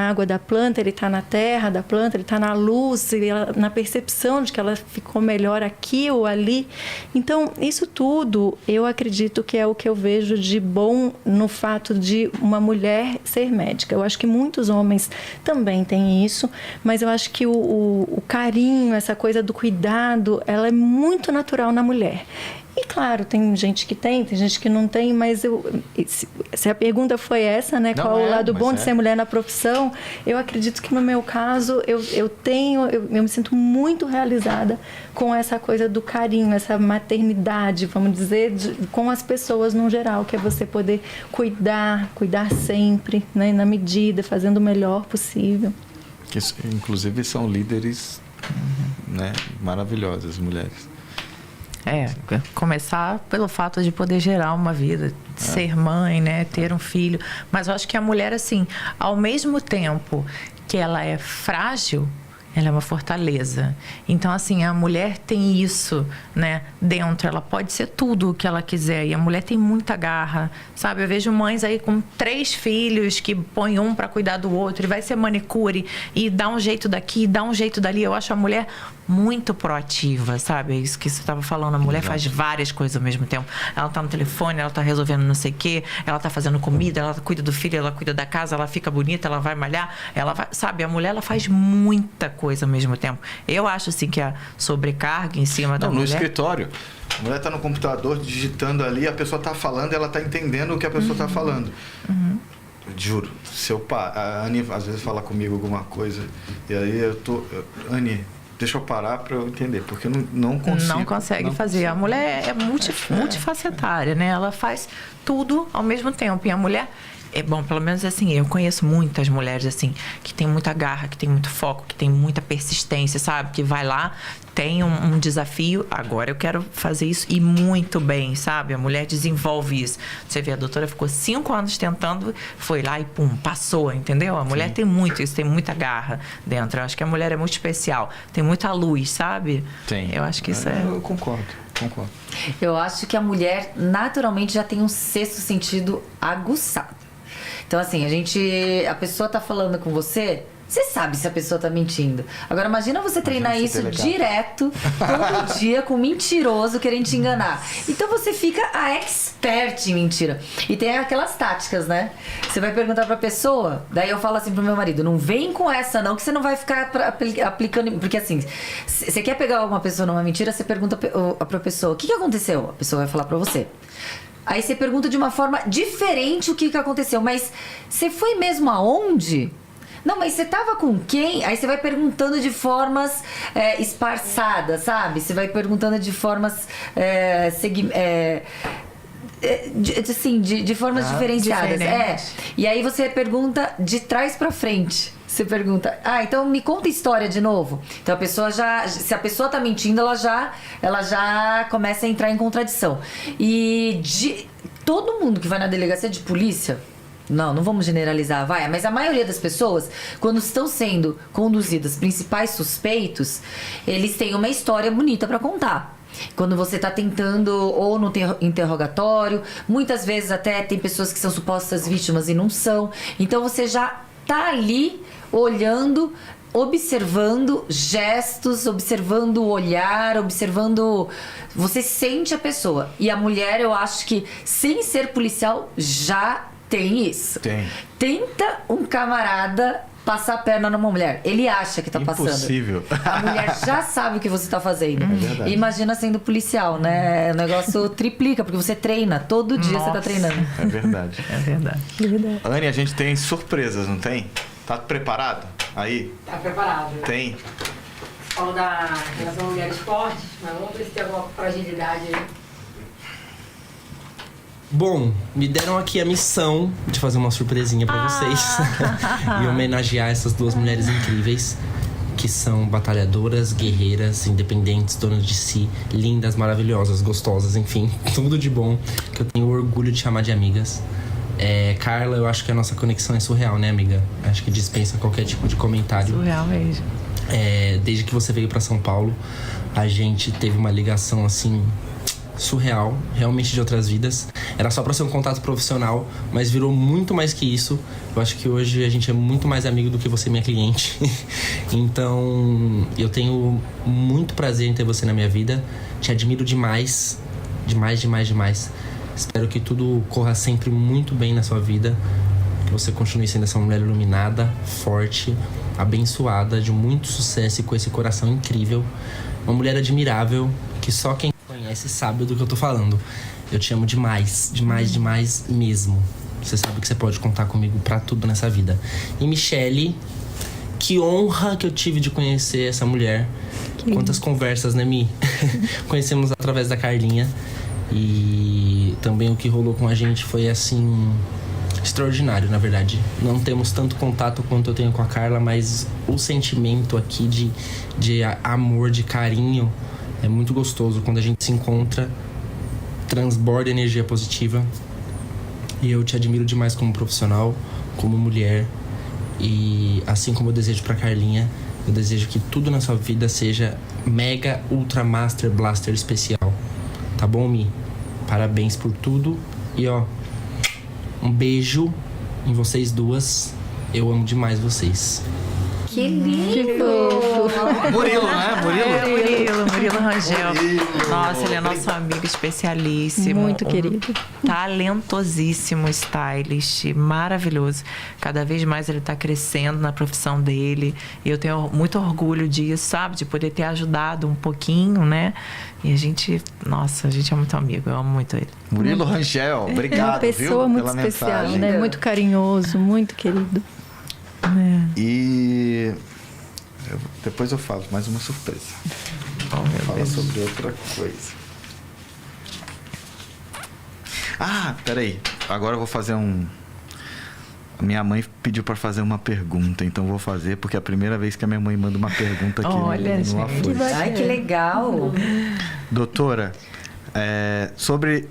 água da planta, ele está na terra da planta, ele está na luz, na percepção de que ela ficou melhor aqui ou ali. Então, isso tudo, eu acredito que é o que eu vejo de bom no fato de uma mulher ser médica. Eu acho que muitos homens também têm isso, mas eu acho que o carinho, essa coisa do cuidado, ela é muito natural na mulher. E claro, tem gente que tem gente que não tem, mas se a pergunta foi essa, né? Não, qual o lado bom de é. ser mulher na profissão? Eu acredito que no meu caso, eu me sinto muito realizada com essa coisa do carinho, essa maternidade, vamos dizer, com as pessoas no geral, que é você poder cuidar sempre, né? Na medida, fazendo o melhor possível. Que, inclusive, são líderes, né, maravilhosas, mulheres. Começar pelo fato de poder gerar uma vida, ser mãe, né, ter um filho. Mas eu acho que a mulher, assim, ao mesmo tempo que ela é frágil, ela é uma fortaleza. Então, assim, a mulher tem isso, né, dentro. Ela pode ser tudo o que ela quiser. E a mulher tem muita garra, sabe? Eu vejo mães aí com 3 filhos que põem um para cuidar do outro e vai ser manicure e dá um jeito daqui, dá um jeito dali. Eu acho a mulher muito proativa, sabe? É isso que você estava falando. A mulher faz várias coisas ao mesmo tempo. Ela tá no telefone, ela tá resolvendo não sei o quê, ela tá fazendo comida, ela cuida do filho, ela cuida da casa, ela fica bonita, ela vai malhar, ela vai... Sabe? A mulher, ela faz muita coisa ao mesmo tempo. Eu acho, assim, que a sobrecarga em cima da mulher... No escritório. A mulher tá no computador digitando ali, a pessoa tá falando, ela tá entendendo o que a pessoa tá falando. Juro. A Anne às vezes fala comigo alguma coisa e aí Anne, deixa eu parar para eu entender, porque eu não consigo. Não consegue fazer. A mulher é multifacetária, né? Ela faz tudo ao mesmo tempo. E a mulher... bom, pelo menos assim, eu conheço muitas mulheres assim, que tem muita garra, que tem muito foco, que tem muita persistência, sabe? Que vai lá, tem um desafio, agora eu quero fazer isso e muito bem, sabe? A mulher desenvolve isso. Você vê, a doutora ficou 5 anos tentando, foi lá e pum, passou, entendeu? A mulher tem muito isso, tem muita garra dentro. Eu acho que a mulher é muito especial, tem muita luz, sabe? Tem. Eu acho que isso Eu concordo. Eu acho que a mulher naturalmente já tem um 6º sentido aguçado. Então, assim, a pessoa tá falando com você, você sabe se a pessoa tá mentindo. Agora, imagina você treinar isso direto, todo dia, com um mentiroso querendo te enganar. Então, você fica a expert em mentira. E tem aquelas táticas, né? Você vai perguntar pra pessoa, daí eu falo assim pro meu marido, não vem com essa não, que você não vai ficar aplicando... Porque, assim, você quer pegar uma pessoa numa mentira, você pergunta pra pessoa, o que aconteceu? A pessoa vai falar pra você. Aí você pergunta de uma forma diferente o que aconteceu. Mas você foi mesmo aonde? Não, mas você tava com quem? Aí você vai perguntando de formas esparçadas, sabe? Você vai perguntando de formas... de formas diferenciadas. E aí você pergunta de trás pra frente. Você pergunta, então me conta história de novo. Então a pessoa se a pessoa tá mentindo, ela já começa a entrar em contradição. E todo mundo que vai na delegacia de polícia, não vamos generalizar, mas a maioria das pessoas, quando estão sendo conduzidas, principais suspeitos, eles têm uma história bonita pra contar. Quando você está tentando, ou no interrogatório, muitas vezes até tem pessoas que são supostas vítimas e não são. Então você já tá ali olhando, observando gestos, observando o olhar, observando... Você sente a pessoa. E a mulher, eu acho que, sem ser policial, já tem isso. Tenta um camarada passar a perna numa mulher. Ele acha que tá passando. Impossível. A mulher já sabe o que você tá fazendo. verdade. Imagina sendo policial, né? O negócio triplica, porque você treina. Todo dia você tá treinando. É verdade. É verdade. Anne, a gente tem surpresas, não tem? Tá preparado? Aí? Tá preparado. Tem. Falou da relação mulher-esporte, mas vamos ver se tem alguma fragilidade aí. Bom, me deram aqui a missão de fazer uma surpresinha pra vocês e homenagear essas 2 mulheres incríveis que são batalhadoras, guerreiras, independentes, donas de si, lindas, maravilhosas, gostosas, enfim, tudo de bom que eu tenho orgulho de chamar de amigas. Carla, eu acho que a nossa conexão é surreal, né, amiga? Acho que dispensa qualquer tipo de comentário. Surreal mesmo. Desde que você veio pra São Paulo, a gente teve uma ligação assim surreal, realmente de outras vidas. Era só pra ser um contato profissional, mas virou muito mais que isso. Eu acho que hoje a gente é muito mais amigo do que você, minha cliente. Então, eu tenho muito prazer em ter você na minha vida. Te admiro demais, demais. Espero que tudo corra sempre muito bem na sua vida. Que você continue sendo essa mulher iluminada, forte, abençoada, de muito sucesso e com esse coração incrível. Uma mulher admirável, que só quem conhece mas você sabe do que eu tô falando. Eu te amo demais, demais, demais mesmo. Você sabe que você pode contar comigo pra tudo nessa vida. E Michele, que honra que eu tive de conhecer essa mulher. Quantas conversas, né, Mi? Conhecemos através da Carlinha. E também o que rolou com a gente foi, assim, extraordinário, na verdade. Não temos tanto contato quanto eu tenho com a Carla, mas o sentimento aqui de amor, de carinho, é muito gostoso. Quando a gente se encontra, transborda energia positiva. E eu te admiro demais como profissional, como mulher. E assim como eu desejo pra Carlinha, eu desejo que tudo na sua vida seja mega, ultra, master, blaster especial. Tá bom, Mi? Parabéns por tudo. E ó, um beijo em vocês duas. Eu amo demais vocês. Que lindo! Murilo, né? Murilo Rangel. Murilo. Nossa, ele é nosso amigo especialíssimo. Muito querido. Talentosíssimo stylist, maravilhoso. Cada vez mais ele tá crescendo na profissão dele. E eu tenho muito orgulho disso, sabe? De poder ter ajudado um pouquinho, né? E a gente é muito amigo. Eu amo muito ele. Murilo Rangel, obrigado, É uma pessoa viu, muito pela especial, mensagem. né? Muito carinhoso, muito querido. E depois eu falo mais uma surpresa. Vou falar sobre outra coisa. Peraí. Agora eu vou fazer A minha mãe pediu para fazer uma pergunta, então eu vou fazer, porque é a primeira vez que a minha mãe manda uma pergunta aqui Olha, no Aflux. Ai, que legal! Doutora, sobre...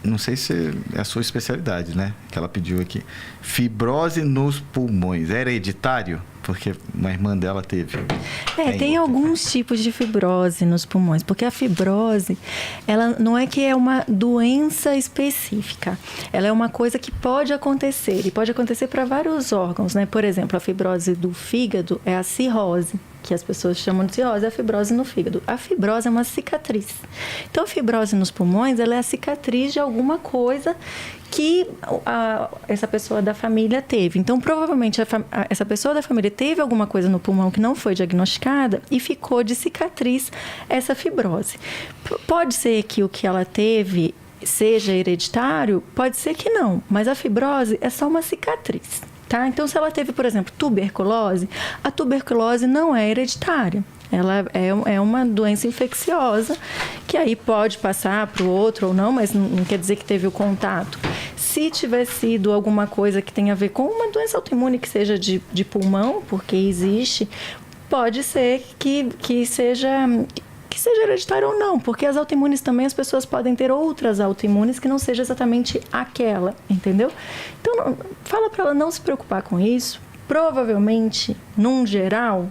Não sei se é a sua especialidade, né? Que ela pediu aqui. Fibrose nos pulmões. É hereditário? Porque uma irmã dela teve. Tem alguns tipos de fibrose nos pulmões, porque a fibrose, ela não é que é uma doença específica, ela é uma coisa que pode acontecer, e pode acontecer para vários órgãos, né? Por exemplo, a fibrose do fígado é a cirrose, que as pessoas chamam de cirrose, é a fibrose no fígado. A fibrose é uma cicatriz. Então, a fibrose nos pulmões, ela é a cicatriz de alguma coisa que essa pessoa da família teve. Então, provavelmente, essa pessoa da família teve alguma coisa no pulmão que não foi diagnosticada e ficou de cicatriz essa fibrose. Pode ser que o que ela teve seja hereditário? Pode ser que não, mas a fibrose é só uma cicatriz. Tá? Então, se ela teve, por exemplo, tuberculose, a tuberculose não é hereditária. Ela é uma doença infecciosa que aí pode passar para o outro ou não, mas não quer dizer que teve o contato. Se tiver sido alguma coisa que tenha a ver com uma doença autoimune que seja de pulmão, porque existe, pode ser que seja hereditário ou não, porque as autoimunes também as pessoas podem ter outras autoimunes que não seja exatamente aquela, entendeu? Então, fala para ela não se preocupar com isso. Provavelmente, num geral,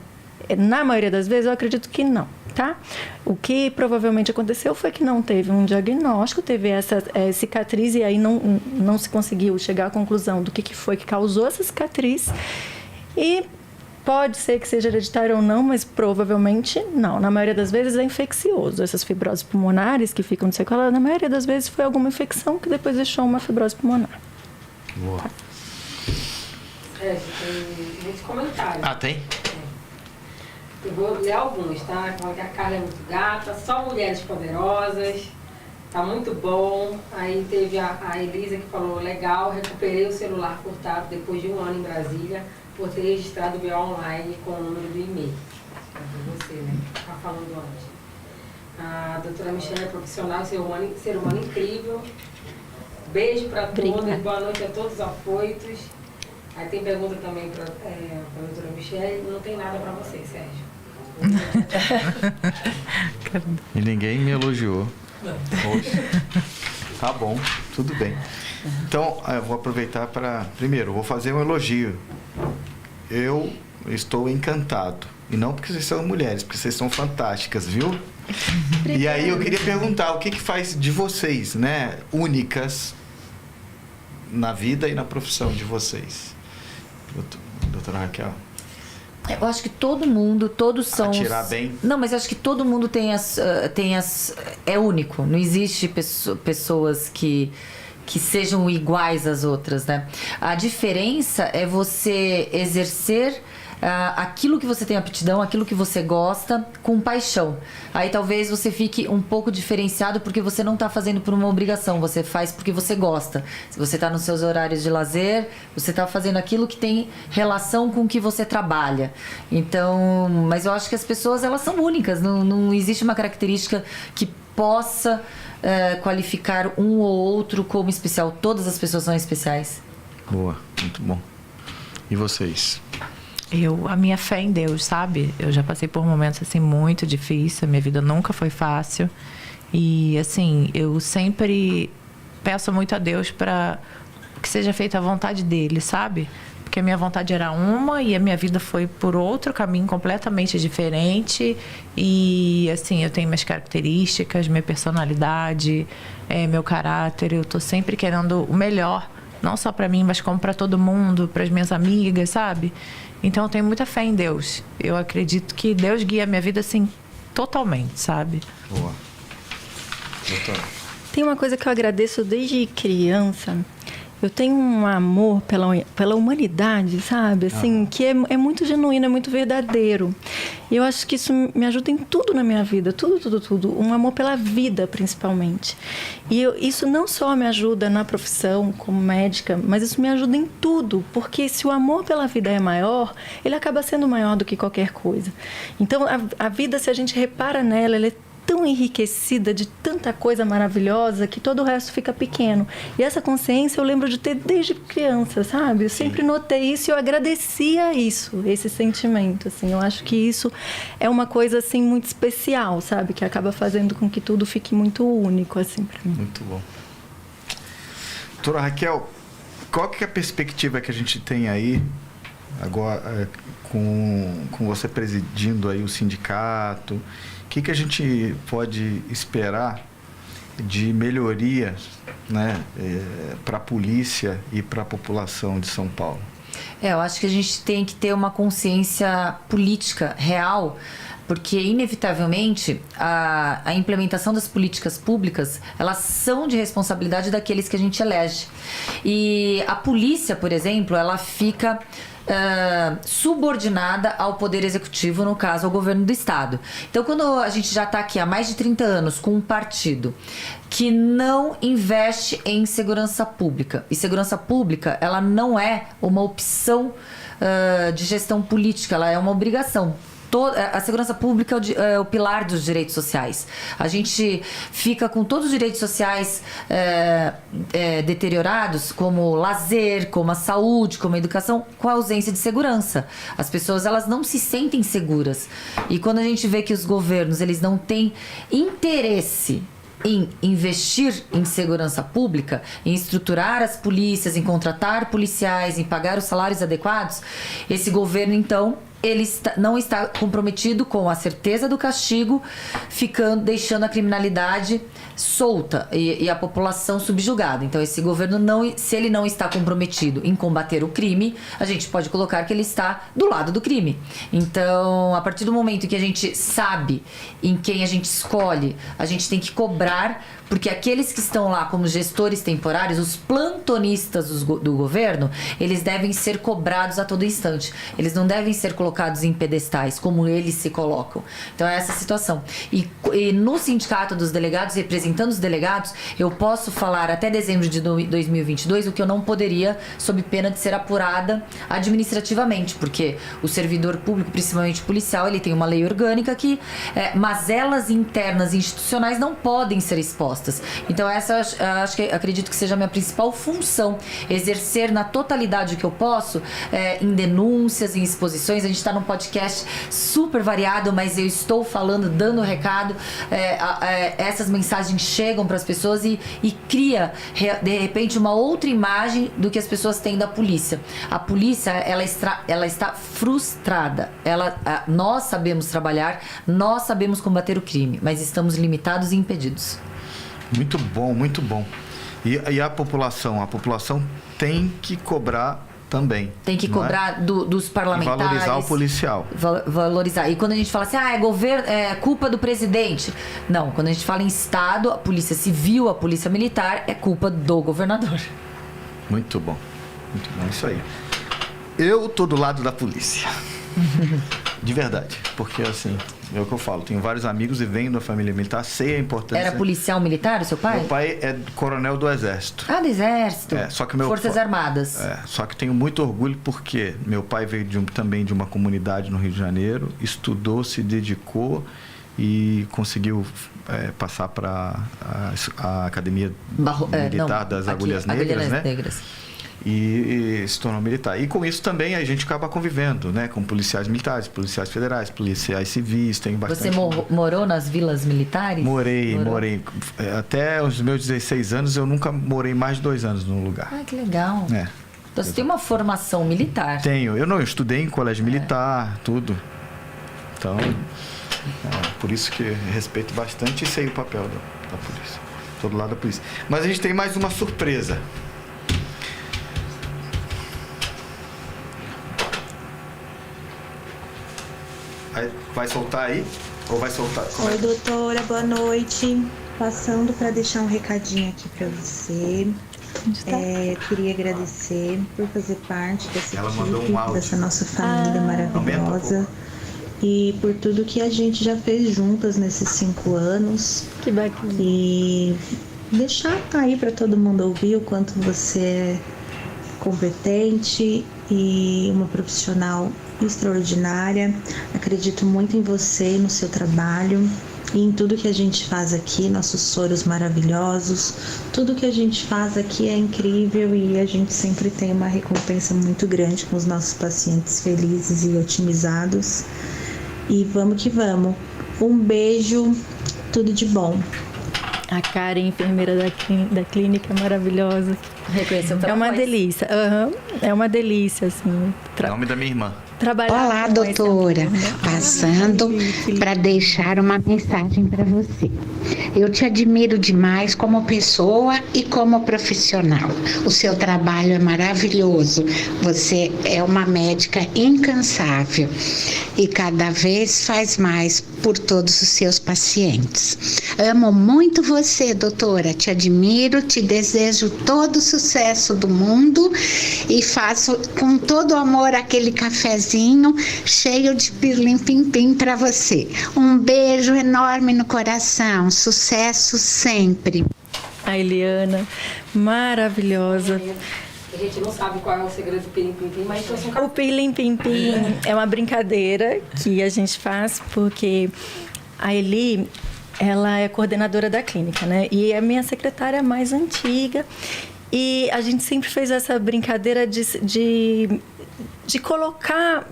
na maioria das vezes, eu acredito que não, tá? O que provavelmente aconteceu foi que não teve um diagnóstico, teve essa cicatriz e aí não se conseguiu chegar à conclusão do que foi que causou essa cicatriz. E pode ser que seja hereditário ou não, mas provavelmente não. Na maioria das vezes é infeccioso. Essas fibroses pulmonares que ficam de sequela, na maioria das vezes foi alguma infecção que depois deixou uma fibrose pulmonar. Boa. Tem muitos comentários. Tem? Eu vou ler alguns, tá? Fala que a Carla é muito gata, só mulheres poderosas, tá muito bom. Aí teve a Elisa que falou, legal, recuperei o celular furtado depois de 1 ano em Brasília, por ter registrado o BO online com o número do e-mail. É você, né? Tá falando antes. A doutora Michele é profissional, ser humano incrível. Beijo para todos, boa noite a todos os afoitos. Aí tem pergunta também para a doutora Michele, não tem nada para você, Sérgio. E ninguém me elogiou. Poxa. Tá bom, tudo bem. Então, eu vou aproveitar para... Primeiro, vou fazer um elogio. Eu estou encantado. E não porque vocês são mulheres, porque vocês são fantásticas, viu? E aí eu queria perguntar, o que faz de vocês, né, únicas na vida e na profissão de vocês? Doutora Raquel. Eu acho que todos são... Atirar bem? Não, mas eu acho que todo mundo tem é único. Não existe pessoas que sejam iguais às outras, né? A diferença é você exercer aquilo que você tem aptidão, aquilo que você gosta, com paixão. Aí talvez você fique um pouco diferenciado porque você não está fazendo por uma obrigação, você faz porque você gosta. Se você está nos seus horários de lazer, você está fazendo aquilo que tem relação com o que você trabalha. Então, mas eu acho que as pessoas, elas são únicas, não existe uma característica que possa qualificar um ou outro como especial. Todas as pessoas são especiais. Boa, muito bom. E vocês? A minha fé em Deus, sabe? Eu já passei por momentos assim muito difíceis, minha vida nunca foi fácil. E assim, eu sempre peço muito a Deus para que seja feita a vontade dele, sabe? Porque a minha vontade era uma e a minha vida foi por outro caminho completamente diferente. E assim, eu tenho minhas características, minha personalidade, meu caráter. Eu tô sempre querendo o melhor, não só para mim, mas como para todo mundo, para as minhas amigas, sabe? Então eu tenho muita fé em Deus. Eu acredito que Deus guia a minha vida assim totalmente, sabe? Boa. Tem uma coisa que eu agradeço desde criança. Eu tenho um amor pela humanidade, sabe? Assim, que é muito genuíno, é muito verdadeiro. E eu acho que isso me ajuda em tudo na minha vida. Tudo. Um amor pela vida, principalmente. E isso não só me ajuda na profissão, como médica, mas isso me ajuda em tudo. Porque se o amor pela vida é maior, ele acaba sendo maior do que qualquer coisa. Então, a vida, se a gente repara nela, ela é tão enriquecida de tanta coisa maravilhosa que todo o resto fica pequeno. E essa consciência eu lembro de ter desde criança, sabe? Eu sempre notei isso e eu agradecia isso, esse sentimento, assim. Eu acho que isso é uma coisa, assim, muito especial, sabe? Que acaba fazendo com que tudo fique muito único, assim, pra mim. Muito bom. Doutora Raquel, qual que é a perspectiva que a gente tem aí agora com você presidindo aí o sindicato? O que a gente pode esperar de melhoria, né, para a polícia e para a população de São Paulo? Eu acho que a gente tem que ter uma consciência política real, porque inevitavelmente a implementação das políticas públicas, elas são de responsabilidade daqueles que a gente elege. E a polícia, por exemplo, ela fica subordinada ao Poder Executivo, no caso, ao governo do Estado. Então, quando a gente já está aqui há mais de 30 anos com um partido que não investe em segurança pública, e segurança pública, ela não é uma opção de gestão política, ela é uma obrigação. A segurança pública é o pilar dos direitos sociais. A gente fica com todos os direitos sociais deteriorados, como o lazer, como a saúde, como a educação, com a ausência de segurança. As pessoas, elas não se sentem seguras. E quando a gente vê que os governos, eles não têm interesse em investir em segurança pública, em estruturar as polícias, em contratar policiais, em pagar os salários adequados, esse governo, então, ele não está comprometido com a certeza do castigo, deixando a criminalidade solta e a população subjugada. Então, esse governo, se ele não está comprometido em combater o crime, a gente pode colocar que ele está do lado do crime. Então, a partir do momento que a gente sabe em quem a gente escolhe, a gente tem que cobrar, porque aqueles que estão lá como gestores temporários, os plantonistas do governo, eles devem ser cobrados a todo instante. Eles não devem ser colocados em pedestais, como eles se colocam. Então é essa a situação. E no sindicato dos delegados, representando os delegados, eu posso falar até dezembro de 2022 o que eu não poderia, sob pena de ser apurada administrativamente, porque o servidor público, principalmente policial, ele tem uma lei orgânica que mazelas internas institucionais não podem ser expostas. Então acredito que seja a minha principal função, exercer na totalidade o que eu posso, em denúncias, em exposições. A gente está num podcast super variado, mas eu estou falando, dando recado, essas mensagens chegam para as pessoas e cria de repente uma outra imagem do que as pessoas têm da polícia. A polícia, ela está frustrada. Nós sabemos trabalhar, nós sabemos combater o crime, mas estamos limitados e impedidos. Muito bom, muito bom. E a população? A população tem que cobrar também. Tem que cobrar dos parlamentares. E valorizar o policial. Valorizar. E quando a gente fala assim, é culpa do presidente. Não, quando a gente fala em Estado, a polícia civil, a polícia militar, é culpa do governador. Muito bom, isso aí. Eu tô do lado da polícia. De verdade. Porque, assim, é o que eu falo. Tenho vários amigos e venho da família militar. Sei a importância. Era policial militar, o seu pai? Meu pai é coronel do Exército. Ah, do Exército. Só que Forças Armadas. Só que tenho muito orgulho porque meu pai veio também de uma comunidade no Rio de Janeiro, estudou, se dedicou e conseguiu passar para a Academia Militar das Agulhas Negras, né? E se tornou militar. E com isso também a gente acaba convivendo, né? Com policiais militares, policiais federais, policiais civis, tem bastante... Você morou nas vilas militares? Morei. Até os meus 16 anos eu nunca morei mais de 2 anos num lugar. Ah, que legal. Então você tem uma formação militar. Tenho. Eu estudei em colégio militar, tudo. Então, por isso que respeito bastante e sei o papel da polícia. Todo lado da polícia. Mas a gente tem mais uma surpresa. Vai soltar aí? Ou vai soltar? Oi, doutora, boa noite. Passando para deixar um recadinho aqui para você. Queria agradecer por fazer parte dessa equipe, dessa nossa família maravilhosa. E por tudo que a gente já fez juntas nesses 5 anos. Que bacana. E deixar aí para todo mundo ouvir o quanto você é competente e uma profissional extraordinária. Acredito muito em você e no seu trabalho e em tudo que a gente faz aqui, nossos soros maravilhosos. Tudo que a gente faz aqui é incrível e a gente sempre tem uma recompensa muito grande com os nossos pacientes felizes e otimizados. E vamos que vamos. Um beijo, tudo de bom. A Karen, enfermeira da clínica, maravilhosa. Reconheceu pela É uma voz. delícia. É uma delícia, assim. Nome da minha irmã. Olá, doutora. Passando para deixar uma mensagem para você. Eu te admiro demais como pessoa e como profissional. O seu trabalho é maravilhoso. Você é uma médica incansável e cada vez faz mais por todos os seus pacientes. Amo muito você, doutora. Te admiro, te desejo todo o sucesso do mundo e faço com todo o amor aquele cafezinho cheio de pirlim-pim-pim para você. Um beijo enorme no coração. Sucesso sempre. A Eliana, maravilhosa. A gente não sabe qual é o segredo do pirim-pim-pim, mas então são O pirlim-pim-pim é uma brincadeira que a gente faz porque a Eli, ela é coordenadora da clínica, né? E é a minha secretária mais antiga. E a gente sempre fez essa brincadeira de colocar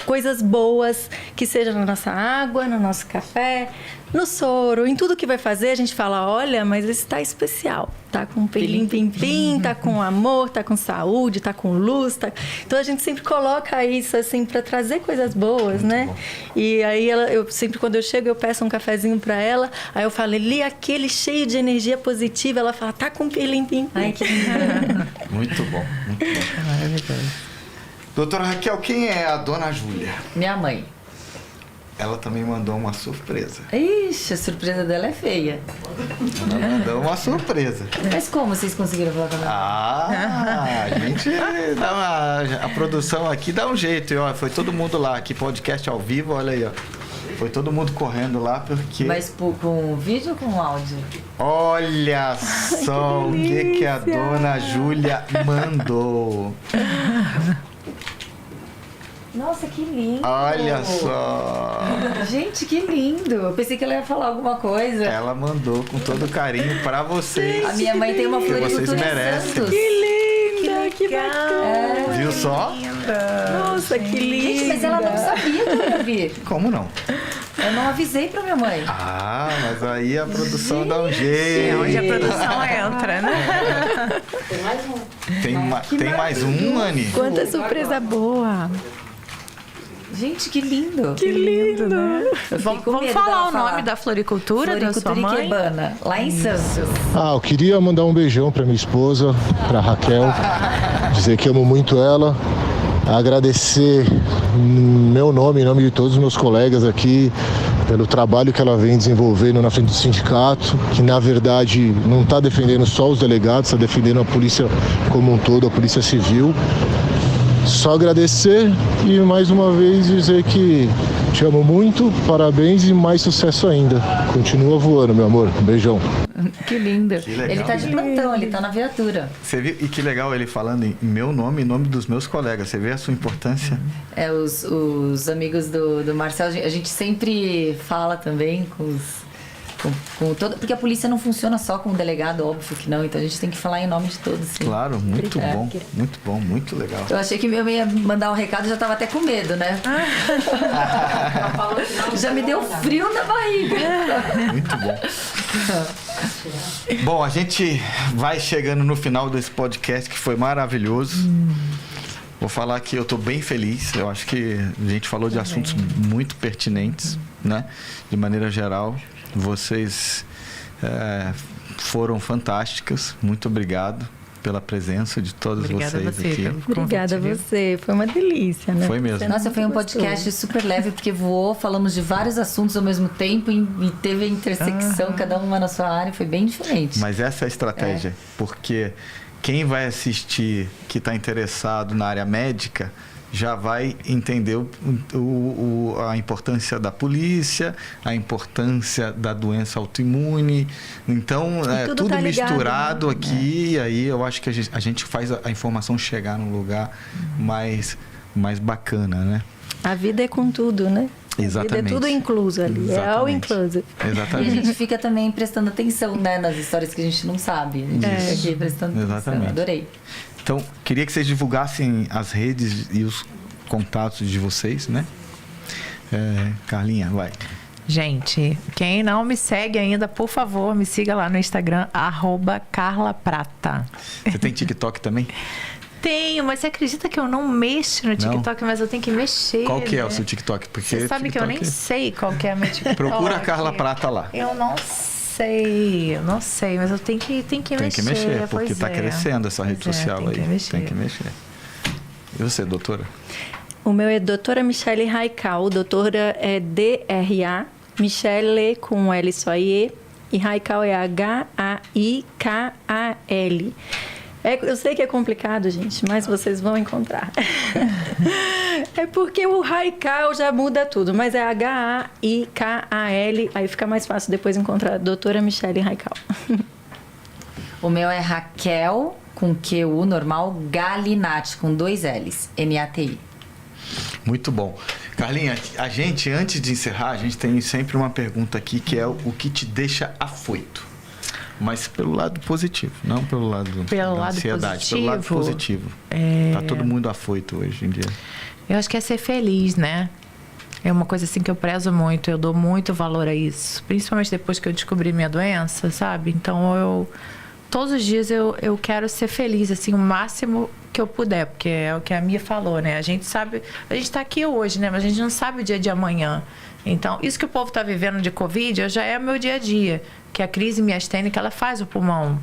coisas boas que sejam na nossa água, no nosso café, no soro, em tudo que vai fazer, a gente fala, olha, mas esse tá especial. Tá com pilim-pim-pim, tá com amor, tá com saúde, tá com luz. Tá... Então a gente sempre coloca isso assim para trazer coisas boas, muito né? Bom. E aí eu sempre quando eu chego eu peço um cafezinho para ela, aí eu falo, Eli, aquele cheio de energia positiva, ela fala, tá com pilim-pim-pim. Ai, que Muito bom, muito bom. Maravilhoso. Doutora Raquel, quem é a dona Júlia? Minha mãe. Ela também mandou uma surpresa. Ixi, a surpresa dela é feia. Ela mandou uma surpresa. Mas como vocês conseguiram falar com ela? A gente dá a produção aqui dá um jeito. E, ó, foi todo mundo lá, aqui podcast ao vivo, olha aí, ó. Foi todo mundo correndo lá porque... Mas com vídeo ou com áudio? Olha só o que a dona Júlia mandou. Nossa, que lindo! Olha só! Gente, que lindo! Eu pensei que ela ia falar alguma coisa. Ela mandou com todo carinho pra vocês. A minha mãe tem uma floricultura vocês merecem. em Santos. Que linda, que bacana! Viu só? Nossa, que linda! Gente, mas ela não sabia que eu ia vir. Como não? Eu não avisei pra minha mãe. Ah, mas aí a produção dá um jeito. É onde a produção entra, né? Tem mais um. Tem mais um, Anny? Quanta surpresa boa! Gente, que lindo! Que lindo! Né? Vamos falar o nome da floricultura da sua mãe? Ikebana, lá em Santos. Eu queria mandar um beijão para minha esposa, para Raquel, dizer que amo muito ela, agradecer meu nome, em nome de todos os meus colegas aqui, pelo trabalho que ela vem desenvolvendo na frente do sindicato, que na verdade não está defendendo só os delegados, está defendendo a polícia como um todo, a polícia civil. Só agradecer e mais uma vez dizer que te amo muito, parabéns e mais sucesso ainda. Continua voando, meu amor. Um beijão. Que lindo. Que legal. Ele tá de plantão, ele tá na viatura. Você viu? E que legal ele falando em meu nome e em nome dos meus colegas. Você vê a sua importância? Os amigos do Marcel, a gente sempre fala também com todo, porque a polícia não funciona só com o delegado, óbvio que não, então a gente tem que falar em nome de todos. Sim. Claro, muito bom, muito legal. Eu achei que eu ia mandar um recado e já tava até com medo, né? Já me deu frio na barriga. Muito bom. Bom, a gente vai chegando no final desse podcast que foi maravilhoso. Vou falar que eu estou bem feliz. Eu acho que a gente falou de assuntos muito pertinentes, né? De maneira geral. Vocês foram fantásticas. Muito obrigado pela presença de todos vocês aqui. Obrigada a você. Foi uma delícia, né? Foi mesmo. Nossa, foi um podcast super leve, porque voou, falamos de vários assuntos ao mesmo tempo e teve a intersecção, cada uma na sua área, foi bem diferente. Mas essa é a estratégia, porque quem vai assistir que está interessado na área médica já vai entender a importância da polícia, a importância da doença autoimune. Então, tudo tá ligado, misturado, né? aqui, e aí eu acho que a gente faz a informação chegar num lugar mais bacana, né? A vida é com tudo, né? Exatamente. A vida é tudo incluso ali, é all inclusive. Exatamente. E a gente fica também prestando atenção, né, nas histórias que a gente não sabe. A gente fica aqui prestando atenção. Adorei. Então, queria que vocês divulgassem as redes e os contatos de vocês, né? Carlinha, vai. Gente, quem não me segue ainda, por favor, me siga lá no Instagram, @carlaprata. Você tem TikTok também? Tenho, mas você acredita que eu não mexo no TikTok, mas eu tenho que mexer. Qual que é o seu TikTok? Porque você sabe que eu nem sei qual que é a minha TikTok. Procura a Carla Prata lá. Eu não sei, mas eu tenho que mexer. Tem que mexer, porque está crescendo essa rede social aí. Tem que mexer. E você, doutora? O meu é doutora Michele Raical. Doutora é DRA, Michele com L só E, e Raical é HAIKAL. Eu sei que é complicado, gente, mas vocês vão encontrar. É porque o Raical já muda tudo, mas é HAIKAL, aí fica mais fácil depois encontrar. Doutora Michele Raical. O meu é Raquel, com QU normal, Galinatti, com 2 L's, NATI. Muito bom. Carlinha, a gente, antes de encerrar, a gente tem sempre uma pergunta aqui, que é o que te deixa afoito. Mas pelo lado positivo, não pelo lado da ansiedade, pelo lado positivo. Tá todo mundo afoito hoje em dia. Eu acho que é ser feliz, né? É uma coisa assim que eu prezo muito, eu dou muito valor a isso. Principalmente depois que eu descobri minha doença, sabe? Então, todos os dias eu quero ser feliz, assim, o máximo que eu puder. Porque é o que a Mia falou, né? A gente sabe, a gente tá aqui hoje, né? Mas a gente não sabe o dia de amanhã. Então, isso que o povo tá vivendo de Covid, já é o meu dia a dia. Que a crise miastênica, ela faz o pulmão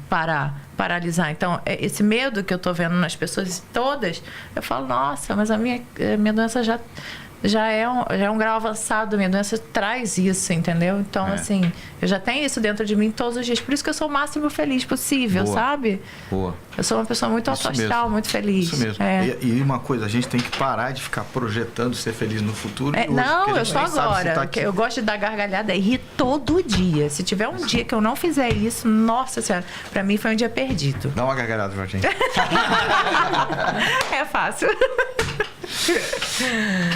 paralisar. Então, esse medo que eu tô vendo nas pessoas todas, eu falo, nossa, mas a minha doença já é um grau avançado, minha doença traz isso, entendeu? Então, assim, eu já tenho isso dentro de mim todos os dias. Por isso que eu sou o máximo feliz possível, sabe? Boa. Eu sou uma pessoa muito autoastral, muito feliz. Isso mesmo. E uma coisa, a gente tem que parar de ficar projetando ser feliz no futuro. Não, eu estou agora. Tá, eu gosto de dar gargalhada e rir todo dia. Se tiver um dia que eu não fizer isso, nossa senhora, pra mim foi um dia perdido. Dá uma gargalhada pra gente. É fácil.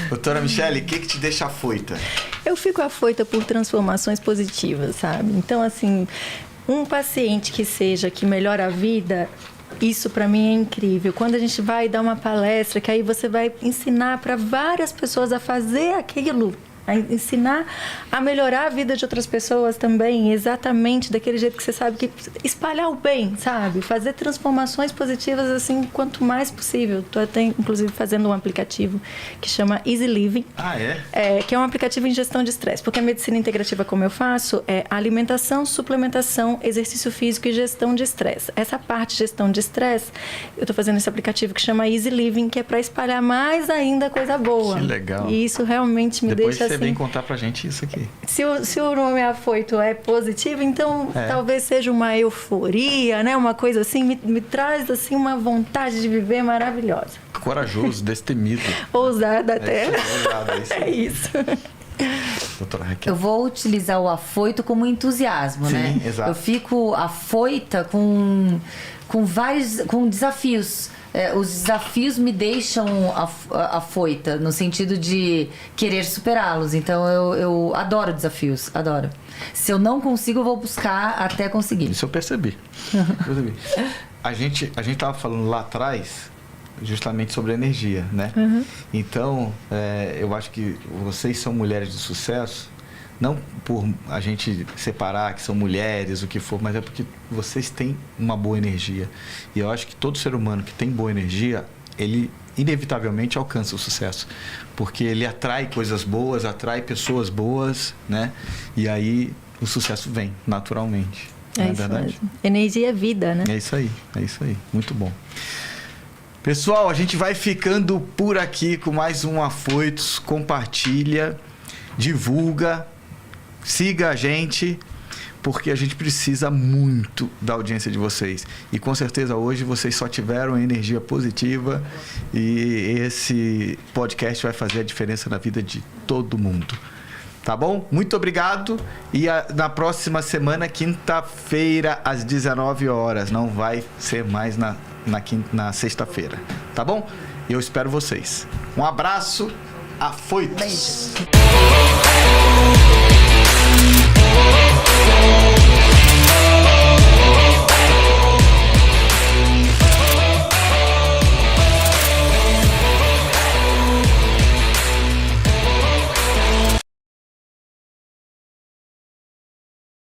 Doutora Michele, o que te deixa afoita? Eu fico afoita por transformações positivas, sabe? Então, assim, um paciente que melhora a vida, isso para mim é incrível. Quando a gente vai dar uma palestra, que aí você vai ensinar para várias pessoas a fazer aquilo, a ensinar a melhorar a vida de outras pessoas também, exatamente daquele jeito que você sabe, que espalhar o bem, sabe? Fazer transformações positivas, assim, quanto mais possível. Estou até, inclusive, fazendo um aplicativo que chama Easy Living. Ah, é? Que é um aplicativo em gestão de estresse, porque a medicina integrativa, como eu faço, é alimentação, suplementação, exercício físico e gestão de estresse. Essa parte de gestão de estresse, eu estou fazendo esse aplicativo que chama Easy Living, que é para espalhar mais ainda coisa boa. Que legal. E isso realmente me deixa assim... Você vem contar pra gente isso aqui. Se o nome afoito é positivo, então talvez seja uma euforia, né? Uma coisa assim, me traz assim uma vontade de viver maravilhosa. corajoso, destemido. Ousada até. Ousada, É isso. Doutora Raquel. Eu vou utilizar o afoito como entusiasmo, né? Sim, exato. Eu fico afoita com desafios. Os desafios me deixam afoita, no sentido de querer superá-los. Então, eu adoro desafios, adoro. Se eu não consigo, eu vou buscar até conseguir. Isso eu percebi. A gente estava falando lá atrás justamente sobre energia, né? Uhum. Então, eu acho que vocês são mulheres de sucesso, não por a gente separar que são mulheres, o que for, mas é porque vocês têm uma boa energia. E eu acho que todo ser humano que tem boa energia, ele inevitavelmente alcança o sucesso, porque ele atrai coisas boas, atrai pessoas boas, né? E aí o sucesso vem naturalmente. É não é isso verdade? mesmo. Energia é vida, né? É isso aí, muito bom. Pessoal, a gente vai ficando por aqui com mais um Afoitos. Compartilha, divulga, siga a gente, porque a gente precisa muito da audiência de vocês. E com certeza hoje vocês só tiveram energia positiva e esse podcast vai fazer a diferença na vida de todo mundo. Tá bom? Muito obrigado. E na próxima semana, quinta-feira, às 19 horas. Não vai ser mais na sexta-feira. Tá bom? Eu espero vocês. Um abraço. Afoitos. Beijo.